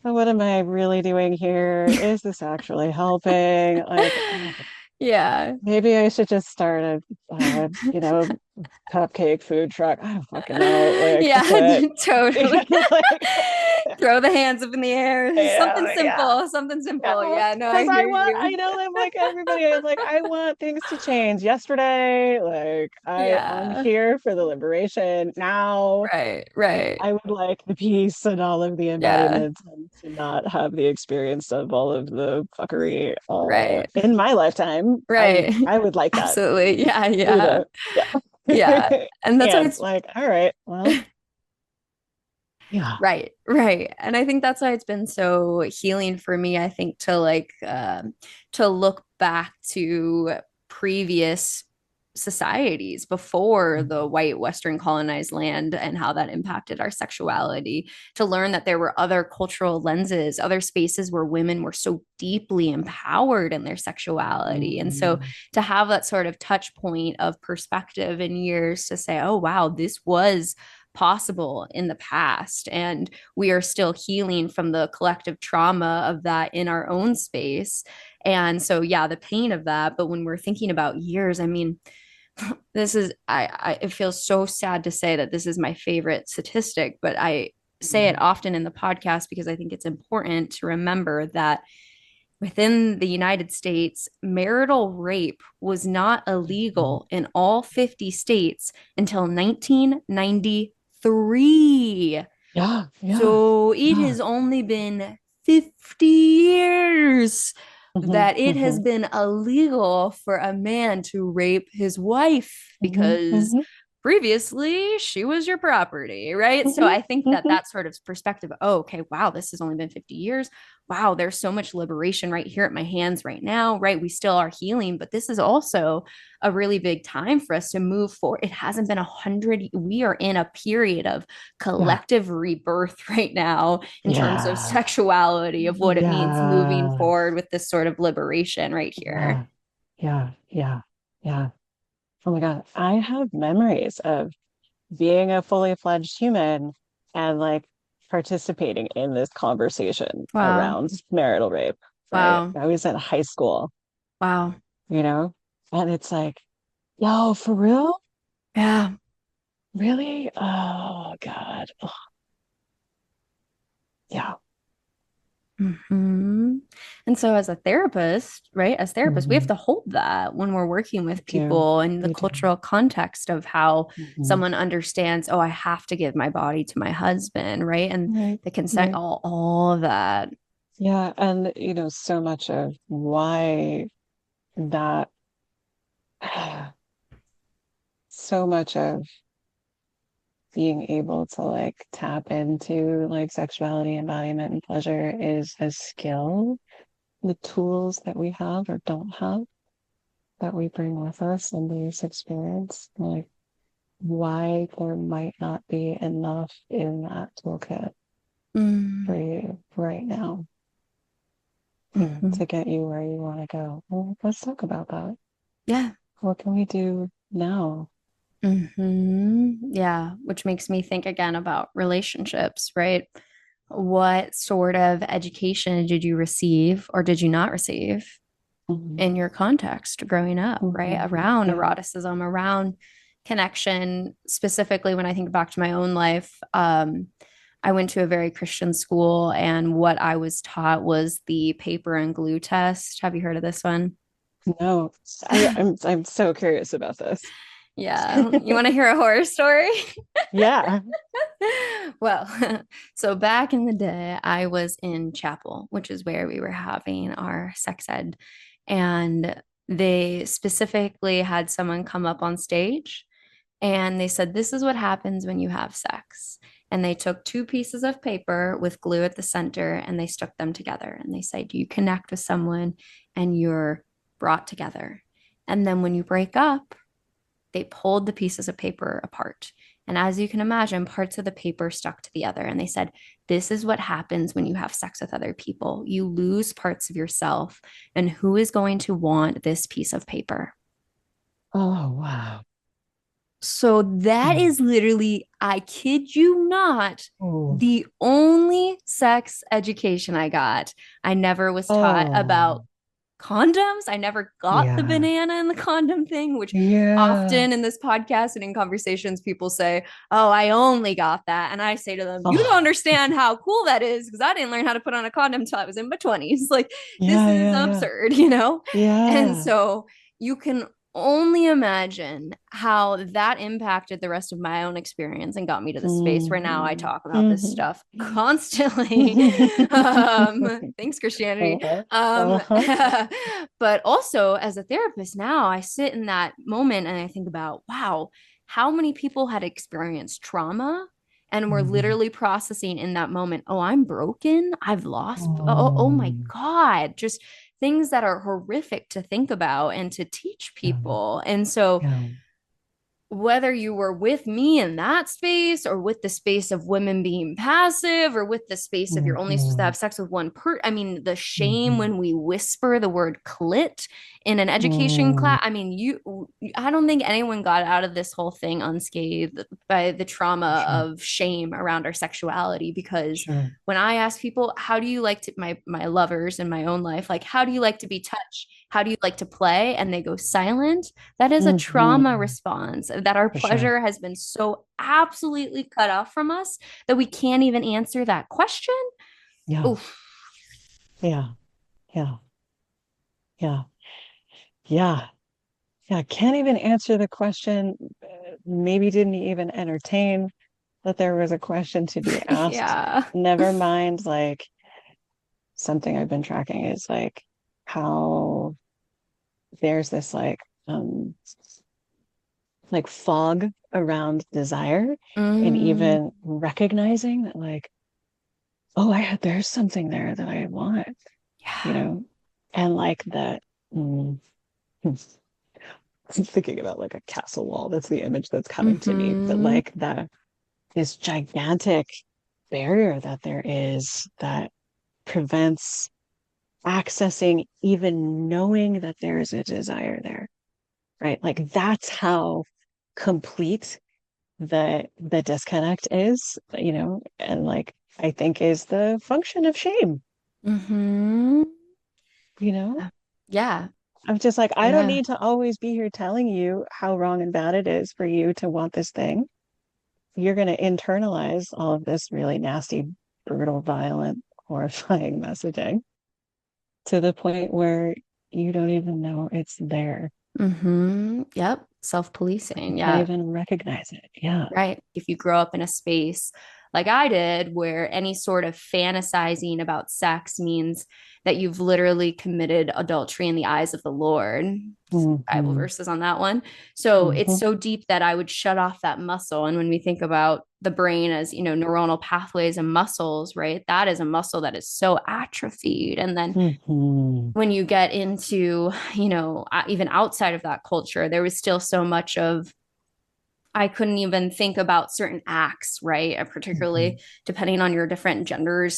what am I really doing here? Is this actually helping? Like, oh. Yeah. Maybe I should just start cupcake food truck. I don't fucking know. Like, Yeah, but totally. like, Throw the hands up in the air. Something yeah. simple. Something simple. Yeah, Yeah, no, I because hear you. I know I'm like everybody. I'm like, I want things to change yesterday. Like, I'm Yeah. here for the liberation now. Right, right. I would like the peace and all of the Yeah, embodiment and to not have the experience of all of the fuckery right, in my lifetime. right. I would like that, Absolutely. Yeah, you yeah, know. yeah. Yeah. And that's why And it's like, all right, well, yeah. right, right. And I think that's why it's been so healing for me, I think, to look back to previous societies before the white Western colonized land and how that impacted our sexuality, to learn that there were other cultural lenses, other spaces where women were so deeply empowered in their sexuality. And so Mm, to have that sort of touch point of perspective in years to say, oh, wow, this was possible in the past. And we are still healing from the collective trauma of that in our own space. And so, yeah, the pain of that. But when we're thinking about years, I mean, this is, it feels so sad to say that this is my favorite statistic, but I say it mm, often in the podcast because I think it's important to remember that within the United States, marital rape was not mm. illegal in all 50 states until 1993. Yeah, yeah, So it yeah. has only been 50 years Hmm, that it has hmm, been illegal for a man to rape his wife hmm, because hmm, previously she was your property, right? So hmm, I think that hmm. that sort of perspective, oh, okay, wow, this has only been 50 years. Wow, there's so much liberation right here at my hands right now, right? We still are healing, but this is also a really big time for us to move forward. It hasn't been 100. We are in a period of Yeah, collective rebirth right now in terms of yeah, sexuality, of what it means moving yeah, forward with this sort of liberation right here. yeah, yeah, yeah, yeah. Oh my God. I have memories of being a fully fledged human and like participating in this conversation Wow. around marital rape, right? Wow. I was in high school, Wow. you know, and it's like, yo, for real? Yeah. Really? Oh God. Ugh, yeah. Mm-hmm. And so, as a therapist, right, as therapists, we have Hmm. to hold that when we're working We with do. people in the We do. cultural context of how Hmm. someone understands, oh, I have to give my body to my husband, right? And Right. the consent, Right. all of that. Yeah. And, so much of why that, so much of being able to like tap into like sexuality, embodiment, and pleasure is a skill. The tools that we have or don't have that we bring with us in this experience, like why there might not be enough in that toolkit for Mm-hmm. you right now, Mm-hmm. to get you where you want to go. Well, let's talk about that. Yeah. What can we do now? Yeah, which makes me think again about relationships, right? What sort of education did you receive or did you not receive Hmm. in your context growing up, right? Hmm. Around Yeah. eroticism, around connection. Specifically, when I think back to my own life, I went to a very Christian school, and what I was taught was the paper and glue test. Have you heard of this one? No, I'm so curious about this. Yeah. You want to hear a horror story? Yeah. Well, so back in the day, I was in chapel, which is where we were having our sex ed. And they specifically had someone come up on stage and they said, this is what happens when you have sex. And they took two pieces of paper with glue at the center and they stuck them together. And they say, do you connect with someone and you're brought together? And then when you break up, they pulled the pieces of paper apart. And as you can imagine, parts of the paper stuck to the other. And they said, this is what happens when you have sex with other people. You lose parts of yourself. And who is going to want this piece of paper? Oh, wow. So that Mm. is literally, I kid you not, Oh, the only sex education I got. I never was taught oh, about condoms. I never got the Yeah. banana in the condom thing, which Yeah. often in this podcast and in conversations, people say, oh, I only got that. And I say to them, you don't Oh, understand how cool that is because I didn't learn how to put on a condom until I was in my 20s. Like, this yeah, is yeah, yeah. absurd, you know? And Yeah. so you can only imagine how that impacted the rest of my own experience and got me to the space where now I Mhm. talk about this Mhm. stuff constantly. Thanks, Christianity. Uh-huh. Um, Uh-huh. but also as a therapist now, I sit in that moment and I think about, wow, how many people had experienced trauma and were Mhm. literally processing in that moment, oh, I'm broken. I've lost. Oh my Oh, God. Just things that are horrific to think about and to teach yeah, people. And so yeah. whether you were with me in that space or with the space of women being passive or with the space of you're only supposed to Mhm. have sex with one I mean, the shame Mhm. when we whisper the word clit in an education Mm. class. I mean, I don't think anyone got out of this whole thing unscathed by the trauma Sure, of shame around our sexuality. Because sure. when I ask people, how do you like to, my lovers in my own life, like, how do you like to be touched? How do you like to play? And they go silent. That is a trauma Mhm. response that our For sure. pleasure has been so absolutely cut off from us that we can't even answer that question. Yeah, Oof. yeah, yeah, yeah, yeah, yeah. Can't even answer the question. Maybe didn't even entertain that there was a question to be asked. Yeah. Never mind, like something I've been tracking is like how there's this um like fog around desire and Mm, even recognizing that like, oh, there's something there that I want, you yeah. know, and like that. Mm, I'm thinking about like a castle wall. That's the image that's coming to me. But Mm-hmm. like this gigantic barrier that there is that prevents accessing even knowing that there is a desire there, right? Like that's how complete the disconnect is, and like I think is the function of shame, Mm-hmm. you know? Yeah. I'm just like, I don't Yeah. need to always be here telling you how wrong and bad it is for you to want this thing. You're going to internalize all of this really nasty, brutal, violent, horrifying messaging to the point where you don't even know it's there. Mm-hmm. Yep. You Self-policing. can't Yeah. even recognize it. Yeah. Right. If you grow up in a space like I did, where any sort of fantasizing about sex means that you've literally committed adultery in the eyes of the Lord. Bible Hmm. verses on that one. So it's Hmm. so deep that I would shut off that muscle. And when we think about the brain as, neuronal pathways and muscles, right? That is a muscle that is so atrophied. And then Hmm. when you get into, even outside of that culture, there was still so much of I couldn't even think about certain acts, right? Hmm. Particularly depending on your different gender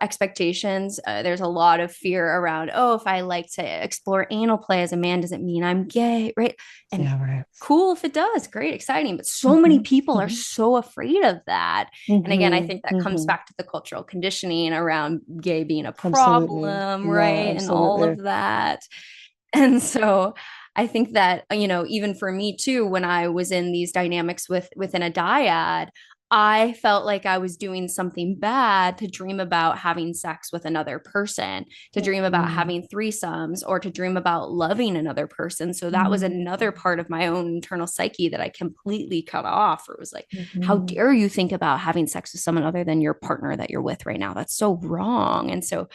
expectations. There's a lot of fear around, oh, if I like to explore anal play as a man, does it mean I'm gay, right? And Yeah, right. cool if it does, great, exciting. But so many Hmm. people are Hmm. so afraid of that. And again, I Hmm. think that comes Hmm. back to the cultural conditioning around gay being a Absolutely. problem, Yeah, right? And all absolutely. of that. And so I think that, even for me too, when I was in these dynamics within a dyad, I felt like I was doing something bad to dream about having sex with another person, to dream about Hmm. having threesomes, or to dream about loving another person. So that was Hmm. another part of my own internal psyche that I completely cut off. Or it was like, how Hmm. dare you think about having sex with someone other than your partner that you're with right now? That's so wrong. And so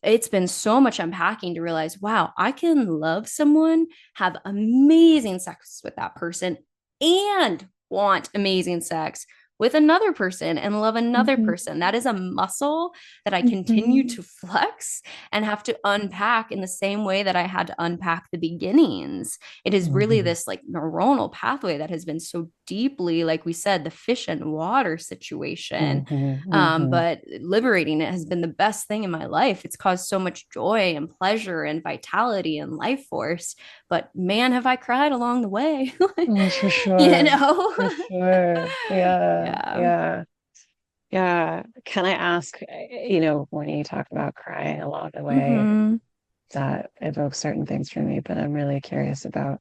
it's been so much unpacking to realize, wow, I can love someone, have amazing sex with that person, and want amazing sex with another person and love another Hmm. person. That is a muscle that I continue Hmm. to flex and have to unpack in the same way that I had to unpack the beginnings. It is really Hmm. this like neuronal pathway that has been so deeply, like we said, the fish and water situation, Hmm. Hmm. but liberating it has been the best thing in my life. It's caused so much joy and pleasure and vitality and life force. But man, have I cried along the way. Oh, for you sure. know? For sure. Yeah. Yeah. Yeah. Yeah. Can I ask, when you talk about crying along the way, Mm-hmm. that evokes certain things for me, but I'm really curious about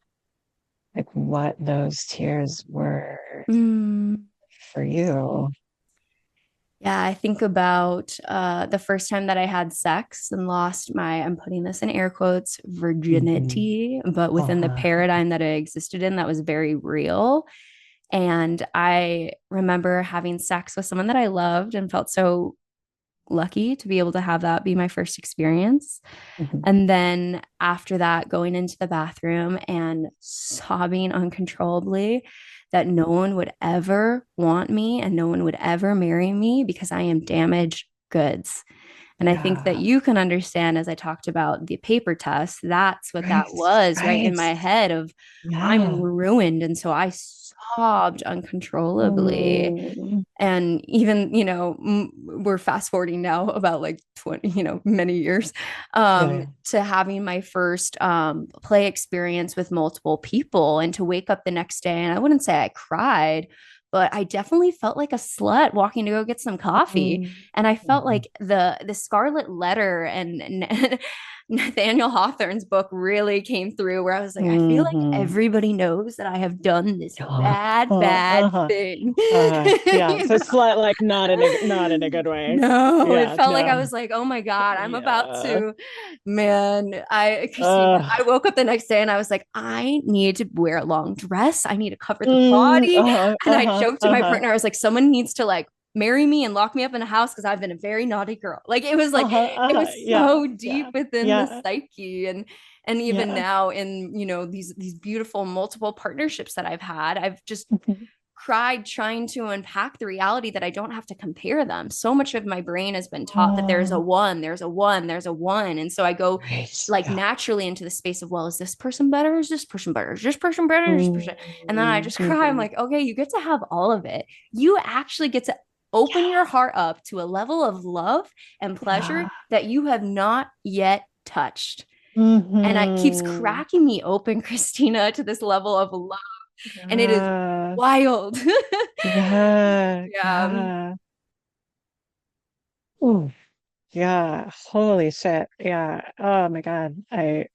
like what those tears were Mm. for you. Yeah, I think about the first time that I had sex and lost my, I'm putting this in air quotes, Mm-hmm. virginity, but within the Uh-huh. paradigm that I existed in, that was very real. And I remember having sex with someone that I loved and felt so lucky to be able to have that be my first experience. Mm-hmm. And then after that, going into the bathroom and sobbing uncontrollably that no one would ever want me and no one would ever marry me because I am damaged goods. And I think that Yeah. you can understand as I talked about the paper test, that's what Right. that was right in Right. my head of I'm Yeah. ruined. And so I sobbed uncontrollably. Mm. And even, we're fast forwarding now about like 20, many years, Yeah. Yeah. to having my first play experience with multiple people and to wake up the next day. And I wouldn't say I cried, but I definitely felt like a slut walking to go get some coffee. Mm. And I felt Mhm. like the Scarlet Letter and Nathaniel Hawthorne's book really came through where I was like, I feel like Mhm. everybody knows that I have done this Uh, bad uh-huh. thing. Yeah. You So know? slight, like not in a good way. No, it Yeah. felt like I No. was like, oh my God, I'm about Yeah. to, man. Christina, Uh, I woke up the next day and I was like, I need to wear a long dress. I need to cover the body. uh-huh. And I Uh-huh. joked to my Uh-huh. partner, I was like, someone needs to like marry me and lock me up in a house because I've been a very naughty girl. Like Uh-huh. it Uh-huh. was Yeah. so deep Yeah. within the Yeah. psyche. And even Yeah. now in, these beautiful multiple partnerships that I've had, I've just Mhm. cried trying to unpack the reality that I don't have to compare them. So much of my brain has been taught that there's a Oh, one, there's a one, there's a one. And so I go right. like Yeah. naturally into the space of, well, is this person better? Is this person better? Is this person better? Is this person? And then I just cry. I'm Mm-hmm. like, okay, you get to have all of it. You actually get to open your heart up to a level of love and pleasure Yeah. that you have not yet touched. And it keeps Mm-hmm. cracking me open, Christina, to this level of love. And it is Yeah. wild. Yeah. Yeah. Yeah. Ooh. Yeah. Holy shit. Yeah. Oh my God. I,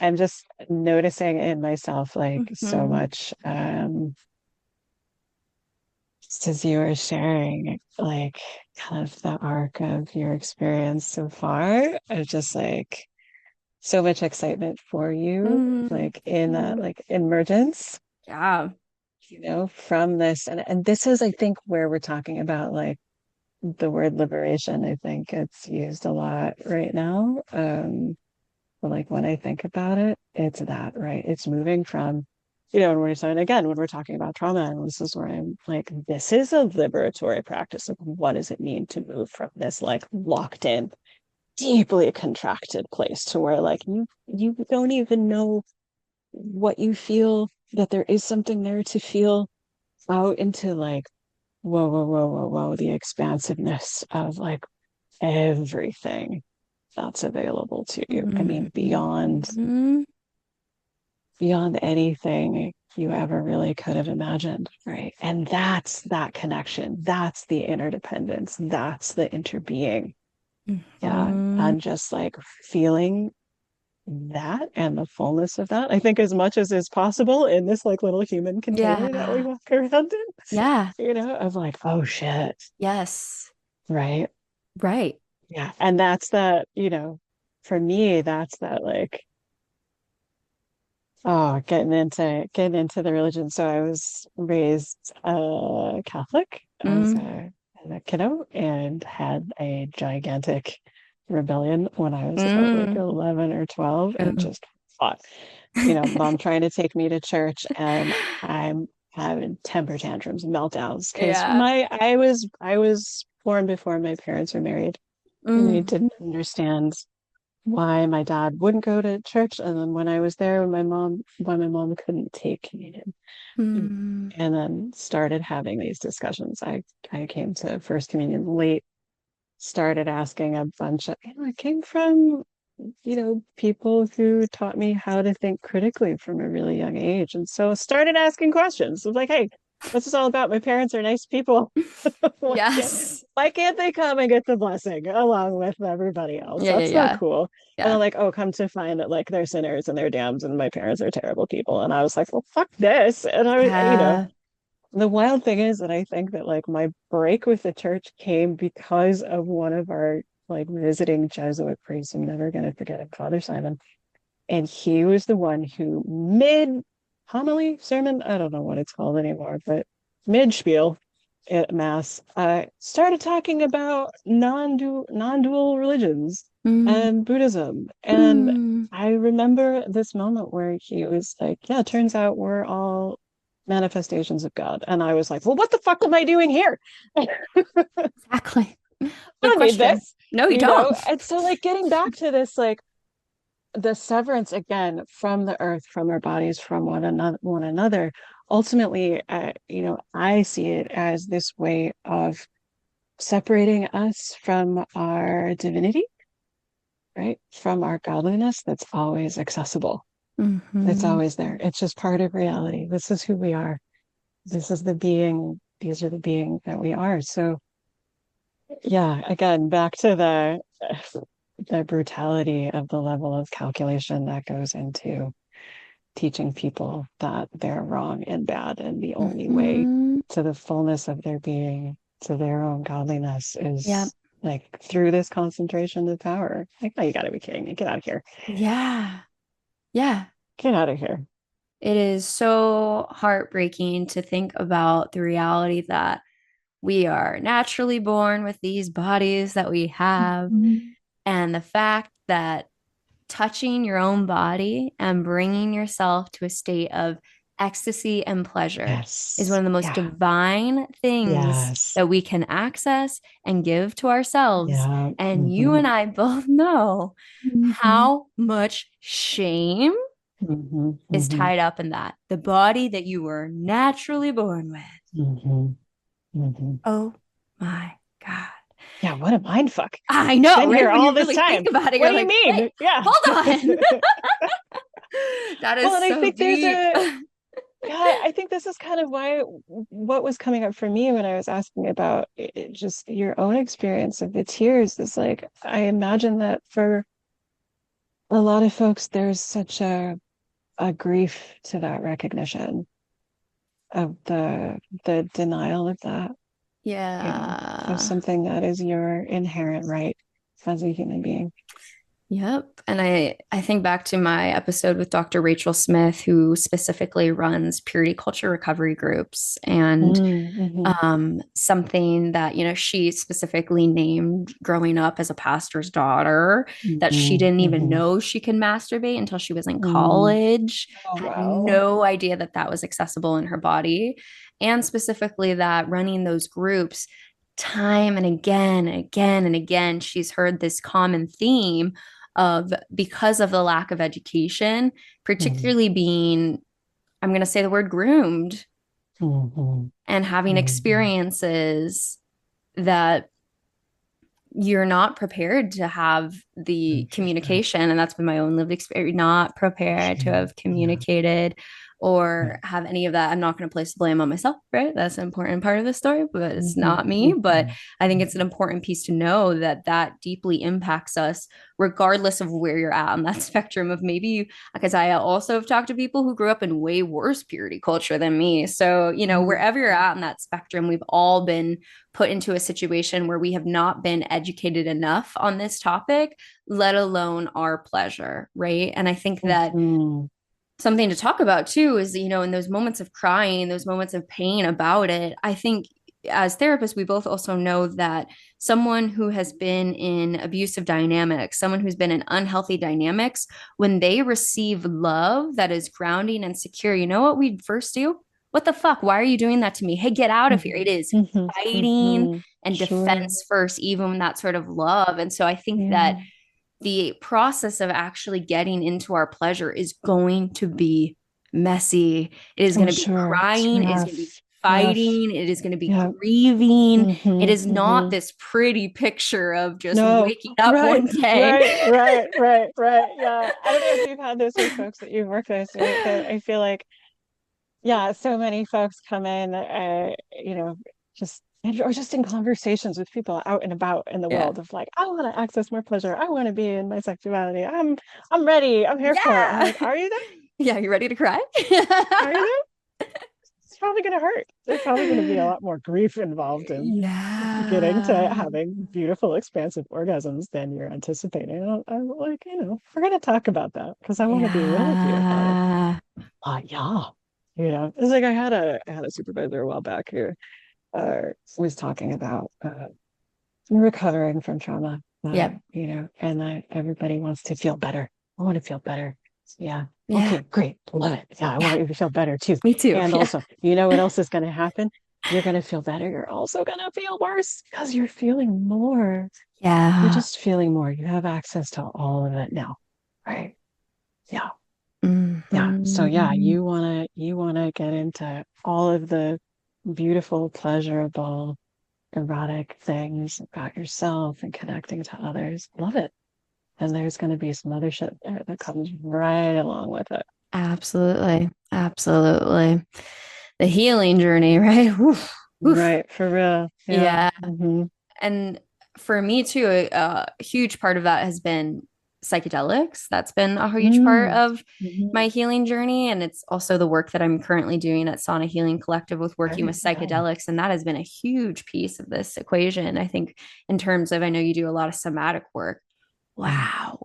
I'm just noticing in myself like so Mhm. much, just as you were sharing, like kind of the arc of your experience so far, of just like so much excitement for you, Mhm. like in that Mhm. like emergence, Yeah. from this. And this is, I think, where we're talking about like the word liberation. I think it's used a lot right now. But like when I think about it, it's that, right? It's moving from, when we're saying again, when we're talking about trauma, and this is where I'm like, this is a liberatory practice of what does it mean to move from this like locked in, deeply contracted place to where like you don't even know what you feel, that there is something there to feel, out into like, whoa, whoa, whoa, whoa, whoa, the expansiveness of like everything that's available to you. I mean, Mhm. beyond anything you ever really could have imagined, right? And that's that connection. That's the interdependence. That's the interbeing. Yeah. Mhm. And just like feeling that and the fullness of that, I think as much as is possible in this like little human container that we Yeah. walk around in, Yeah. of like, oh shit, Yes. right? Right. Yeah. And that's that, for me, that's that like, oh, getting into the religion. So I was raised Catholic Mm. as a kiddo and had a gigantic rebellion when I was about like Mm. 11 or 12 and Ooh. just fought. Mom trying to take me to church and I'm having temper tantrums, meltdowns because Yeah. I was born before my parents were married and I Mm. didn't understand why my dad wouldn't go to church, and then when I was there, why my mom couldn't take communion, Mm. and then started having these discussions. I came to First Communion late, started asking a bunch of, it came from, people who taught me how to think critically from a really young age, and so started asking questions. I was like, hey, what's this all about? My parents are nice people. Like, Yes. Why can't they come and get the blessing along with everybody else? Yeah, yeah, That's not yeah. cool. And Yeah. then like, oh, come to find that like they're sinners and they're damned and my parents are terrible people. And I was like, well, fuck this. And I was, Yeah. the wild thing is that I think that like my break with the church came because of one of our like visiting Jesuit priests. I'm never gonna forget it, Father Simon. And he was the one who mid homily sermon, I don't know what it's called anymore, but mid spiel at mass, started talking about non-dual religions Mm. and Buddhism. And Mm. I remember this moment where he was like, yeah, turns out we're all manifestations of God. And I was like, well, what the fuck am I doing here? I Exactly. Good don't need question. this, No, you don't. And so like getting back to this, like the severance again from the earth, from our bodies, from one another. Ultimately, I see it as this way of separating us from our divinity, right? From our godliness that's always accessible. It's Hmm. always there. It's just part of reality. This is who we are. This is the being. These are the being that we are. So yeah, again, back to the brutality of the level of calculation that goes into teaching people that they're wrong and bad, and the only way Hmm. to the fullness of their being, to their own godliness, Yeah. is like through this concentration of power. Like, oh, you gotta be kidding me. Get out of here. Yeah. Yeah. Get out of here. It is so heartbreaking to think about the reality that we are naturally born with these bodies that we have, Mhm. and the fact that touching your own body and bringing yourself to a state of ecstasy and pleasure is one Yes. of the most Yeah. divine things Yes. that we can access and give to ourselves. Yeah. And you Hmm. and I both know Hmm. how much shame Hmm. is Hmm. tied up in that. The body that you were naturally born with. Hmm. Hmm. Oh my God. Yeah, what a mind fuck. I It's know, been here right? When all you this really think time. about it, What you're do you like, wait, mean? Yeah. hold on. That Well, is and I so think there's deep. yeah, I think this is kind of why what was coming up for me when I was asking about just your own experience of the tears is like, I imagine that for a lot of folks, there's such a grief to that recognition of the denial of that, of Yeah. something that is your inherent right as a human being. Yep. And I think back to my episode with Dr. Rachel Smith, who specifically runs purity culture recovery groups. And Mm-hmm. something that, she specifically named growing up as a pastor's daughter, that she Mm-hmm. didn't even Mm-hmm. know she could masturbate until she was in Mm. college, Oh, had wow. no idea that that was accessible in her body. And specifically that running those groups time and again and again and again, she's heard this common theme of, because of the lack of education, Mm-hmm. particularly being, I'm going to say the word, groomed, Mm-hmm. and having Mm-hmm. experiences that you're not prepared to have the Interesting. communication. And that's been my own lived experience, not prepared to Interesting. have Yeah. communicated Yeah. or have any of that. I'm not going to place the blame on myself, right? That's an important part of the story, but it's Mm-hmm. not me. But Mm-hmm. I think it's an Mm-hmm. important piece to know that that deeply impacts us, regardless of where you're at on that spectrum of maybe, because I also have talked to people who grew up in way worse purity culture than me. So, wherever you're at on that spectrum, we've all been put into a situation where we have not been educated enough on this topic, let alone our pleasure, right? And I think that Mm-hmm. something to talk about too is, in those moments of crying, those moments of pain about it, I think as therapists, we both also know that someone who has been in abusive dynamics, someone who's been in unhealthy dynamics, when they receive love that is grounding and secure, you know what we first do? What the fuck? Why are you doing that to me? Hey, get out of here. Mm-hmm. It is Mm-hmm. fighting Mm-hmm. and Sure. defense first, even that sort of love. And so I think that Yeah. the process of actually getting into our pleasure is going to be messy. It is Oh, going to be sure. It's crying. It is going to be rough. Rough. fighting. It is going to be Yeah. grieving. It Mm-hmm. is not Mm-hmm. this pretty picture of just No. waking up Right. one day. Right. Right. Right. Right. Yeah. I don't know if you've had this with folks that you've worked with, right? But I feel like, yeah, so many folks come in, just or just in conversations with people out and about in the Yeah. world of like, I want to access more pleasure. I want to be in my sexuality. I'm ready. I'm here for it. I'm Yeah. like, are you there? Yeah, you ready to cry? Are you there? It's probably going to hurt. There's probably going to be a lot more grief involved in getting to Yeah. having beautiful, expansive orgasms than you're anticipating. I'm like, we're going to talk about that because I want to be real with you about it. Yeah. Yeah. It's like I had a supervisor a while back who was talking about recovering from trauma, Yep. and that everybody wants to feel better. I want to feel better. Yeah. Yeah. Okay, great. Love it. Yeah, I Yeah. want you to feel better too. Me too. And Yeah. also, you know what else is going to happen? You're going to feel better. You're also going to feel worse because you're feeling more. You're Yeah. just feeling more. You have access to all of it now. Right. Yeah. Yeah. So yeah, Mhm. you wanna get into all of the beautiful, pleasurable, erotic things about yourself and connecting to others. Love it. And there's going to be some other shit there that comes right along with it. Absolutely. Absolutely. The healing journey, right? Woof, woof. Right, for real. Yeah. Yeah. Hmm. And for me too, a huge part of that has been psychedelics. That's been a huge part Mm. of Hmm. my healing journey. And it's also the work that I'm currently doing at Sauna Healing Collective with working with Right. Yeah. psychedelics. And that has been a huge piece of this equation. I think in terms of, I know you do a lot of somatic work. Mm. Wow.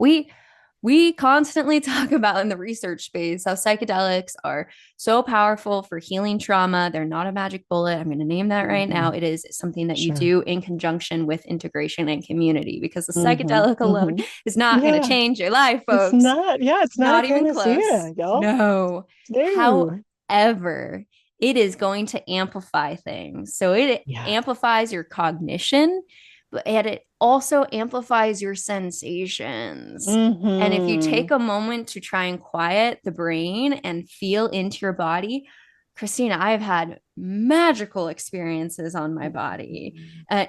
We constantly talk about in the research space how psychedelics are so powerful for healing trauma. They're not a magic bullet. I'm going to name that right now. Hmm. It is something that you Sure. do in conjunction with integration and community because the Hmm. psychedelic alone Hmm. is not going to Yeah. change your life, It's folks. not, yeah, it's not a Not even close. panacea, y'all. No. No. However, it is going to amplify things. So it Yeah. amplifies your cognition, and it also amplifies your sensations. And if you Hmm. take a moment to try and quiet the brain and feel into your body, Kristina, I've had magical experiences on my body,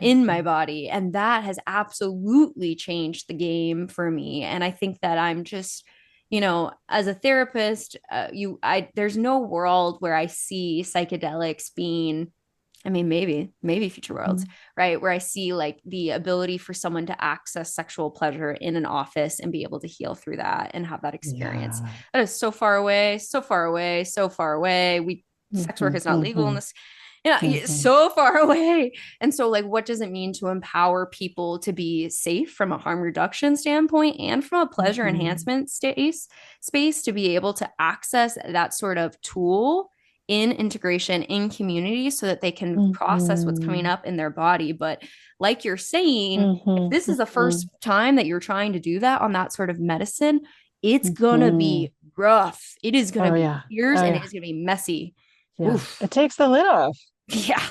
in my body, and that has absolutely changed the game for me. And I think that I'm just, as a therapist, there's no world where I see psychedelics being, I mean, maybe future worlds, right? Where I see like the ability for someone to access sexual pleasure in an office and be able to heal through that and have that experience. Yeah. That is so far away, so far away, so far away. Sex work Hmm. is not legal in Hmm. this, so far away. And so, like, what does it mean to empower people to be safe from a harm reduction standpoint and from a pleasure Hmm. enhancement space to be able to access that sort of tool in integration in community so that they can process what's coming Hmm. up in their body. But like you're saying, if Hmm. this is the Hmm. first time that you're trying to do that on that sort of medicine, it's gonna Hmm. be rough. It is gonna Oh be yeah. tears Oh and it yeah. is gonna be messy. Yeah. Oof. It takes the lid off. Yeah.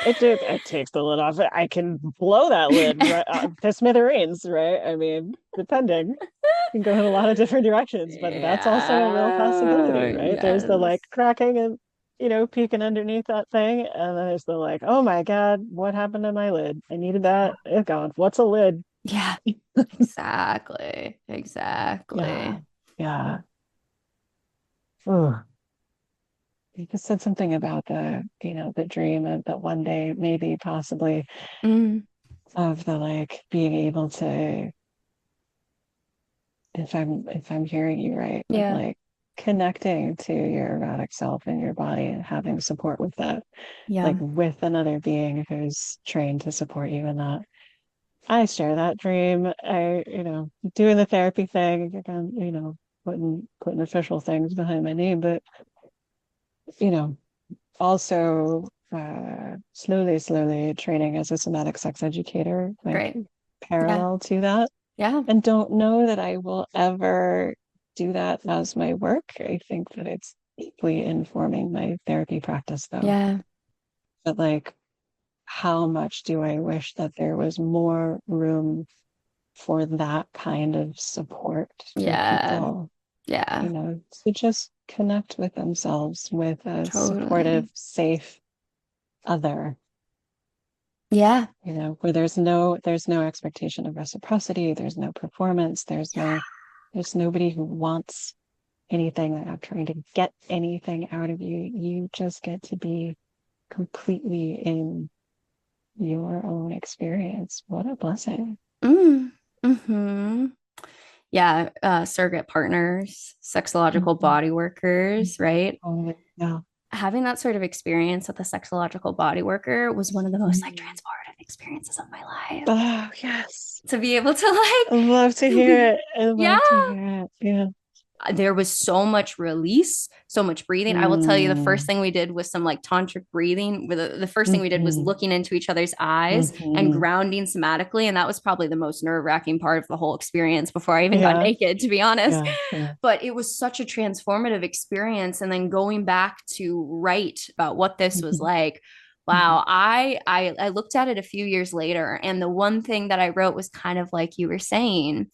It takes the lid off. I can blow that lid right to smithereens, right? I mean, depending. Can go in a lot of different directions, but that's also a real possibility, Yeah. right? There's the Yes. like cracking and peeking underneath that thing, and then there's the like, oh my God, what happened to my lid? I needed that. It's gone. What's a lid? Yeah. Exactly. Yeah, Exactly. yeah. Ooh. You just said something about the dream of that one day, maybe possibly Mm, of the like being able to, if I'm hearing you right, of yeah. like connecting to your erotic self and your body and having support with that, Yeah. like with another being who's trained to support you in that. I share that dream. Doing the therapy thing, again, putting official things behind my name, but you know, also slowly, slowly training as a somatic sex educator, like Great. Yeah. parallel to that. Yeah. And don't know that I will ever do that as my work. I think that it's deeply informing my therapy practice, though. Yeah. But like, how much do I wish that there was more room for that kind of support for Yeah. people, Yeah. to just connect with themselves with a supportive, Totally. safe other, Yeah. where there's no expectation of reciprocity, there's no performance, there's nobody who wants anything. They're not trying to get anything out of you. You just get to be completely in your own experience. What a blessing. Mm. Hmm. Yeah, surrogate partners, sexological Mhm. body workers, right? Oh, yeah. Having that sort of experience with a sexological body worker was one of the most like Mm. transformative experiences of my life. Oh, yes. To be able to I love to like, hear it. I yeah, love to hear it. Yeah. there was so much release, so much breathing. I will tell you, the first Mm. thing we did was some like tantric breathing. The first thing we did was Hmm. looking into each other's eyes and Hmm. grounding somatically. And that was probably the most nerve-wracking part of the whole experience before I even got Yeah. naked, to be honest. Yeah. Yeah. But it was such a transformative experience. And then going back to write about what this was Hmm. like. Hmm. Wow, I looked at it a few years later, and the one thing that I wrote was kind of like you were saying,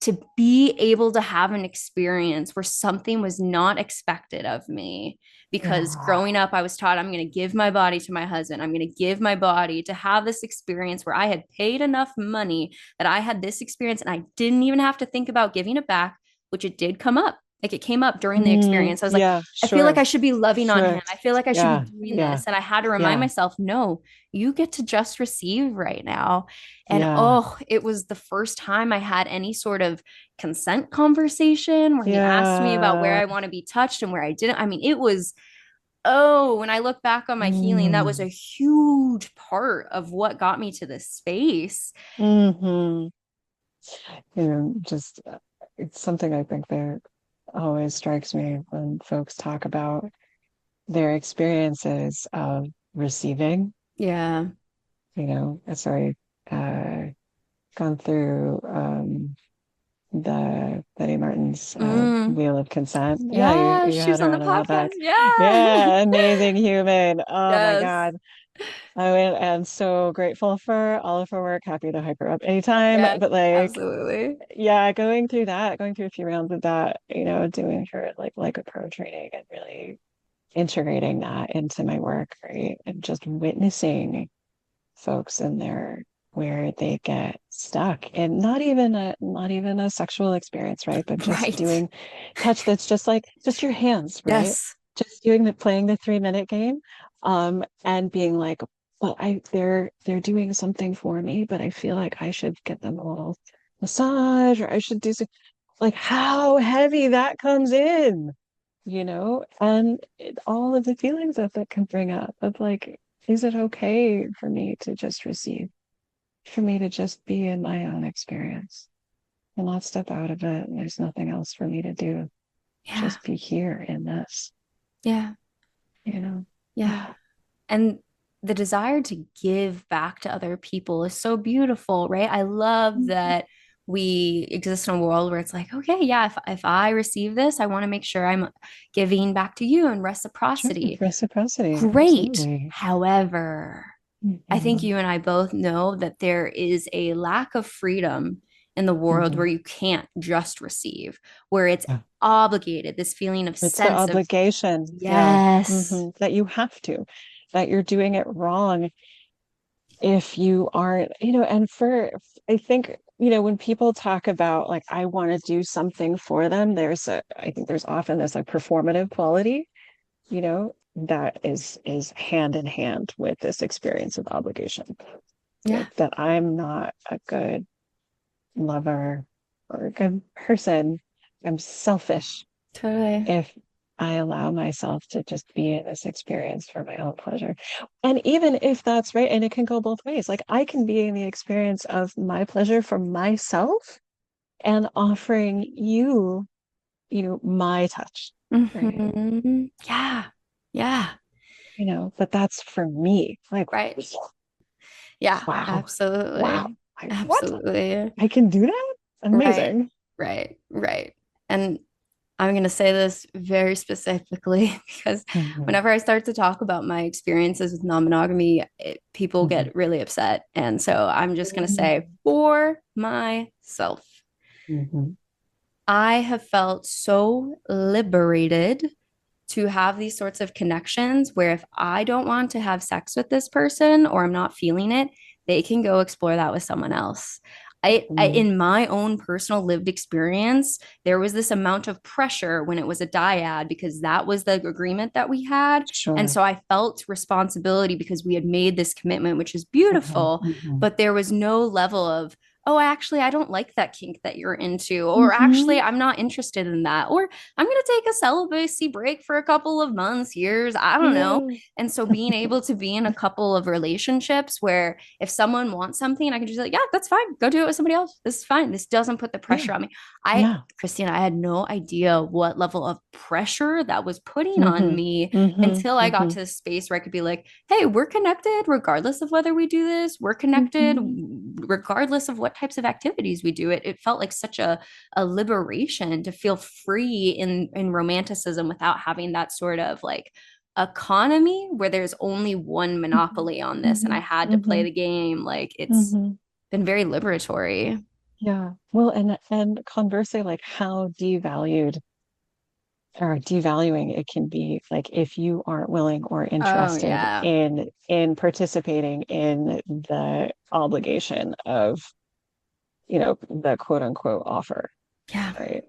to be able to have an experience where something was not expected of me. Because Yeah. growing up, I was taught I'm going to give my body to my husband. I'm going to give my body to have this experience where I had paid enough money that I had this experience and I didn't even have to think about giving it back, which it did come up. Like it came up during the Mm, experience. I was like, yeah, I feel like sure. I should be loving on Sure. him. I feel like I should be Yeah. doing Yeah. this. And I had to remind Yeah. myself, no, you get to just receive right now. And Yeah. oh, it was the first time I had any sort of consent conversation where he asked me about where Yeah. I want to be touched and where I didn't. I mean, it was, oh, when I look back on my healing, that was a Mm. huge part of what got me to this space. Hmm. Just it's something I think that always strikes me when folks talk about their experiences of receiving, Yeah. sorry, gone through the Betty Martin's Mm. Wheel of Consent. Yeah, Yeah, you she had was her on the on about that. podcast. Yeah. Yeah, amazing human. Oh my Yes. God. I am so grateful for all of her work. Happy to hype her up anytime. Yeah, But like, absolutely. yeah, going through a few rounds of that, doing her like a pro training and really integrating that into my work, right? And just witnessing folks in there where they get stuck and not even a sexual experience, right? But just Right. doing touch that's just like just your hands, right? Yes. Just playing the 3 minute game, and being like, well, they're doing something for me, but I feel like I should get them a little massage or I should do some, like how heavy that comes in, and all of the feelings that can bring up of like, is it okay for me to just receive, for me to just be in my own experience and not step out of it? There's nothing else for me to do. Yeah. Just be here in this, Yeah. you know? Yeah. And the desire to give back to other people is so beautiful, right? I love Mhm. that we exist in a world where it's like, okay, yeah, if I receive this, I want to make sure I'm giving back to you in Sure. reciprocity. Reciprocity. Great. Absolutely. However, I think Mhm. you and I both know that there is a lack of freedom in the world where Mhm. you can't just receive, where it's Yeah. obligated, this feeling of It's the sense of, obligation. Yeah. yes. That you have to, that you're doing it wrong if you aren't, and I think, when people talk about like, I want to do something for them, I think there's often this like performative quality, that is hand in hand with this experience of obligation. Yeah, That I'm not a good lover or a good person. I'm selfish totally. if I allow myself to just be in this experience for my own pleasure. And even if that's right, and it can go both ways, like I can be in the experience of my pleasure for myself and offering you, my touch, right? Yeah. Yeah. But that's for me. Like, Right. Yeah. wow, wow. Absolutely. Like, what? Absolutely. I can do that? Right. Amazing. Right. Right. And I'm going to say this very specifically because Mhm. whenever I start to talk about my experiences with non-monogamy, people Mhm. get really upset. And so I'm just going to say Mhm. for myself, Mhm. I have felt so liberated to have these sorts of connections where if I don't want to have sex with this person or I'm not feeling it, they can go explore that with someone else. I Mm, in my own personal lived experience, there was this amount of pressure when it was a dyad because that was the agreement that we had. And sure. so I felt responsibility because we had made this commitment, which is Hmm. beautiful, Hmm. but there was no level of, oh, actually, I don't like that kink that you're into, or Hmm. actually, I'm not interested in that, or I'm going to take a celibacy break for a couple of months, years, I don't know. Yeah. And so being able to be in a couple of relationships where if someone wants something, I can just be like, yeah, that's fine. Go do it with somebody else. This is fine. This doesn't put the Yeah. pressure on me. I, Yeah. Kristina, I had no idea what level of pressure that was putting on Hmm. me Hmm. until I got Hmm. to a space where I could be like, hey, we're connected regardless of whether we do this. We're connected Hmm. regardless of what types of activities we do. It felt like such a liberation to feel free in romanticism without having that sort of like economy where there's only one monopoly on this and I Hmm. had to play Hmm. the game. Like it's Hmm. been very liberatory. Yeah. Well, and conversely, like how devalued or devaluing it can be, like if you aren't willing or Oh interested yeah. in participating in the obligation of, the quote unquote offer, Yeah. right?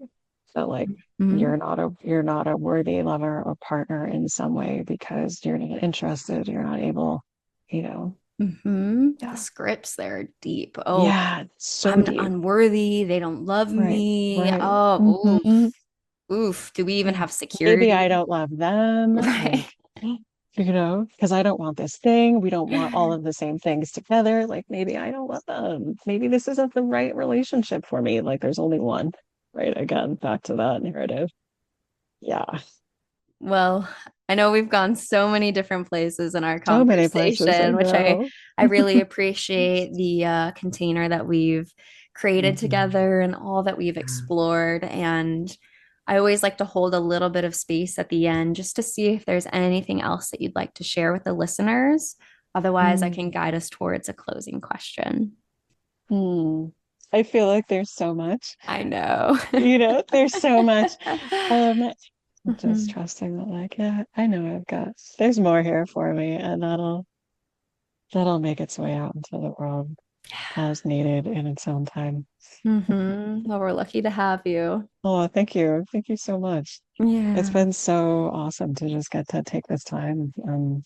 So like Mm-hmm. you're not a worthy lover or partner in some way because you're not interested, you're not able, you know. Mm-hmm. The Yeah. scripts there are deep. Oh, Yeah, so I'm deep. unworthy. They don't love Right. me. Right. Oh, Hmm. oof. Oof. Do we even Yeah. have Maybe I security? don't love them. Right. Like, because I don't want this thing. We don't want all of the same things together. Like, maybe I don't love them. Maybe this isn't the right relationship for me. Like, there's only one, right? Again, back to that narrative. Yeah. Well, I know we've gone so many different places in our So many places. I conversation, which know. I really appreciate the container that we've created Mhm. together and all that we've explored. And I always like to hold a little bit of space at the end just to see if there's anything else that you'd like to share with the listeners. Otherwise, I can Mm. guide us towards a closing question. Mm. I feel like there's so much, I know. there's so much. Um, I'm just Mhm. trusting that, like, yeah, I know there's more here for me, and that'll make its way out into the world as needed in its own time. Well, we're lucky to have you. Oh, thank you. Thank you so much. It's Yeah. been so awesome to just get to take this time and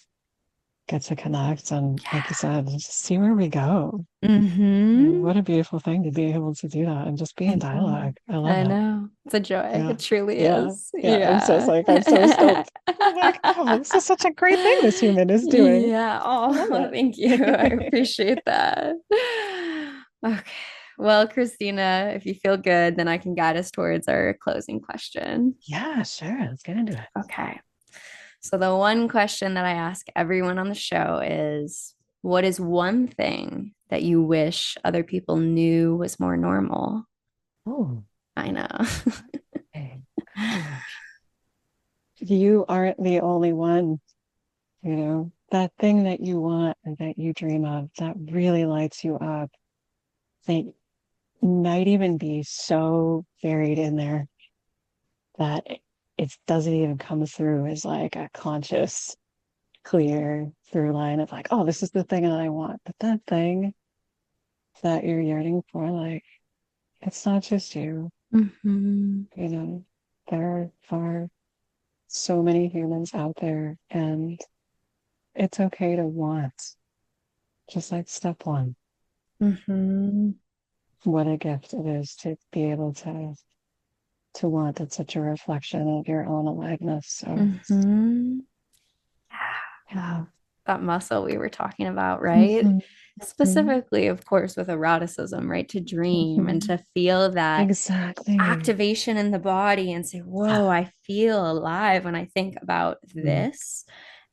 get to connect and, like you said, just see where we go. Mm-hmm. What a beautiful thing to be able to do that and just be I in know. dialogue. I love I it. know. It's a joy. Yeah. It truly Yeah. is. Yeah. Yeah. I'm so stoked. I'm like, oh, this is such a great thing this human is doing. Yeah. I love Oh, thank you. I it. appreciate that. Okay. Well, Christina, if you feel good, then I can guide us towards our closing question. Yeah, sure. Let's get into it. Okay. So, the one question that I ask everyone on the show is what is one thing that you wish other people knew was more normal? Oh, I know. okay. You aren't the only one, that thing that you want and that you dream of that really lights you up. They might even be so buried in there that it doesn't even come through as like a conscious, clear through line of like, oh, this is the thing that I want. But that thing that you're yearning for, like, it's not just you, Hmm. you know, there are so many humans out there, and it's okay to want, just like step one. Hmm. What a gift it is to be able to want. It's such a reflection of your own aliveness. So Hmm. yeah. That muscle we were talking about, right? Mhm. Mhm. Specifically, of course, with eroticism, right? To dream and Mhm. to feel that Exactly. activation in the body and say, whoa, I feel alive when I think about Mhm. this.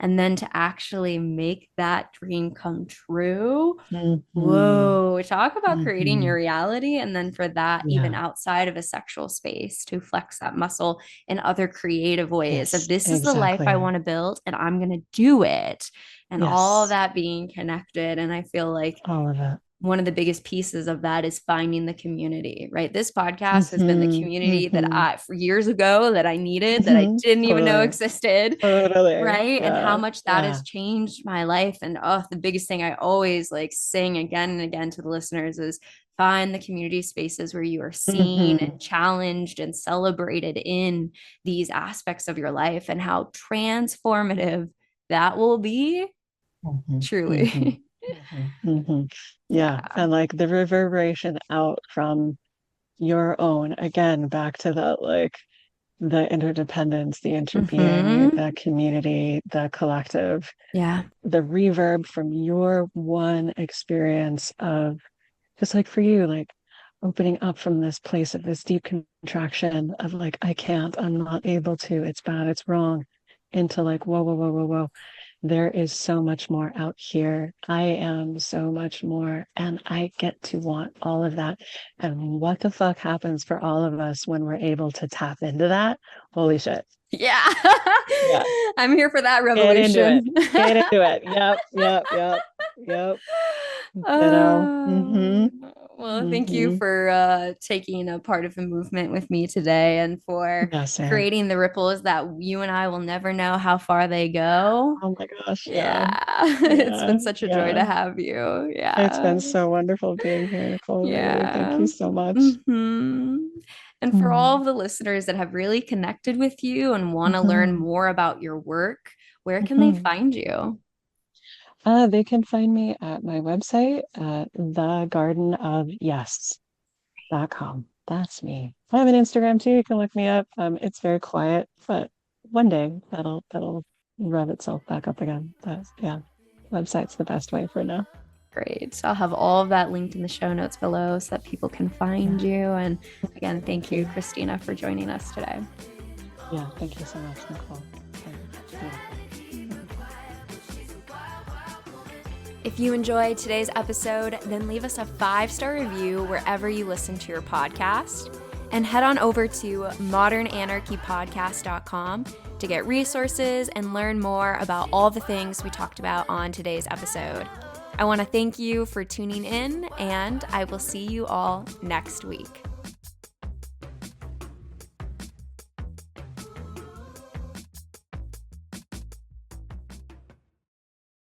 And then to actually make that dream come true. Mhm. Whoa, talk about creating your Mhm. reality. And then for that, even Yeah. outside of a sexual space, to flex that muscle in other creative ways of Yes, this is the life I exactly. want to build and I'm going to do it. And all Yes. that being connected. And I feel like All of it. one of the biggest pieces of that is finding the community, right? This podcast has been the Mhm. community that Mhm. I, for years ago, that I needed, that I Mhm. didn't even know Totally. existed, Totally. right? And how Yeah. much that has Yeah. changed my life. And oh, the biggest thing I always like sing again and again to the listeners is find the community spaces where you are seen Mm-hmm. and challenged and celebrated in these aspects of your life, and how transformative that will be, Mm-hmm. Mm-hmm. truly. Mm-hmm. Mm-hmm. Yeah. Yeah. And like the reverberation out from your own, again, back to that, like the interdependence, the interbeing, Mm-hmm. the community, the collective, Yeah. the reverb from your one experience of just like for you, like opening up from this place of this deep contraction of like, I can't, I'm not able to, it's bad, it's wrong, into like, whoa, whoa, whoa, whoa, whoa. There is so much more out here. I am so much more, and I get to want all of that. And what the fuck happens for all of us when we're able to tap into that? Holy shit. Yeah. Yeah. I'm here for that Get into it. revolution. Get into it. Yep. Yep. Yep. Yep. Oh, Mm-hmm. well, thank you Mm-hmm. for taking a part of the movement with me today, and for Yeah, same. creating the ripples that you and I will never know how far they go. Oh my gosh. Yeah. Yeah, it's Yeah. been such a joy Yeah. to have you. It's Yeah. been so wonderful being here, Nicole. Really. Thank Yeah. you so much. hmm And for all Mm-hmm. of the listeners that have really connected with you and want to learn more about your work, where can they Mm-hmm. find you? They can find me at my website at thegardenofyes.com. That's me. I have an Instagram too. You can look me up. It's very quiet, but one day that'll rev itself back up again. But yeah, website's the best way for now. Great. So I'll have all of that linked in the show notes below so that people can Yeah. find you. And again, thank Thank you, you. Kristina, for joining us today. Yeah, thank you so much, Nicole. Beautiful. If you enjoyed today's episode, then leave us a 5-star review wherever you listen to your podcast. And head on over to modernanarchypodcast.com to get resources and learn more about all the things we talked about on today's episode. I want to thank you for tuning in, and I will see you all next week.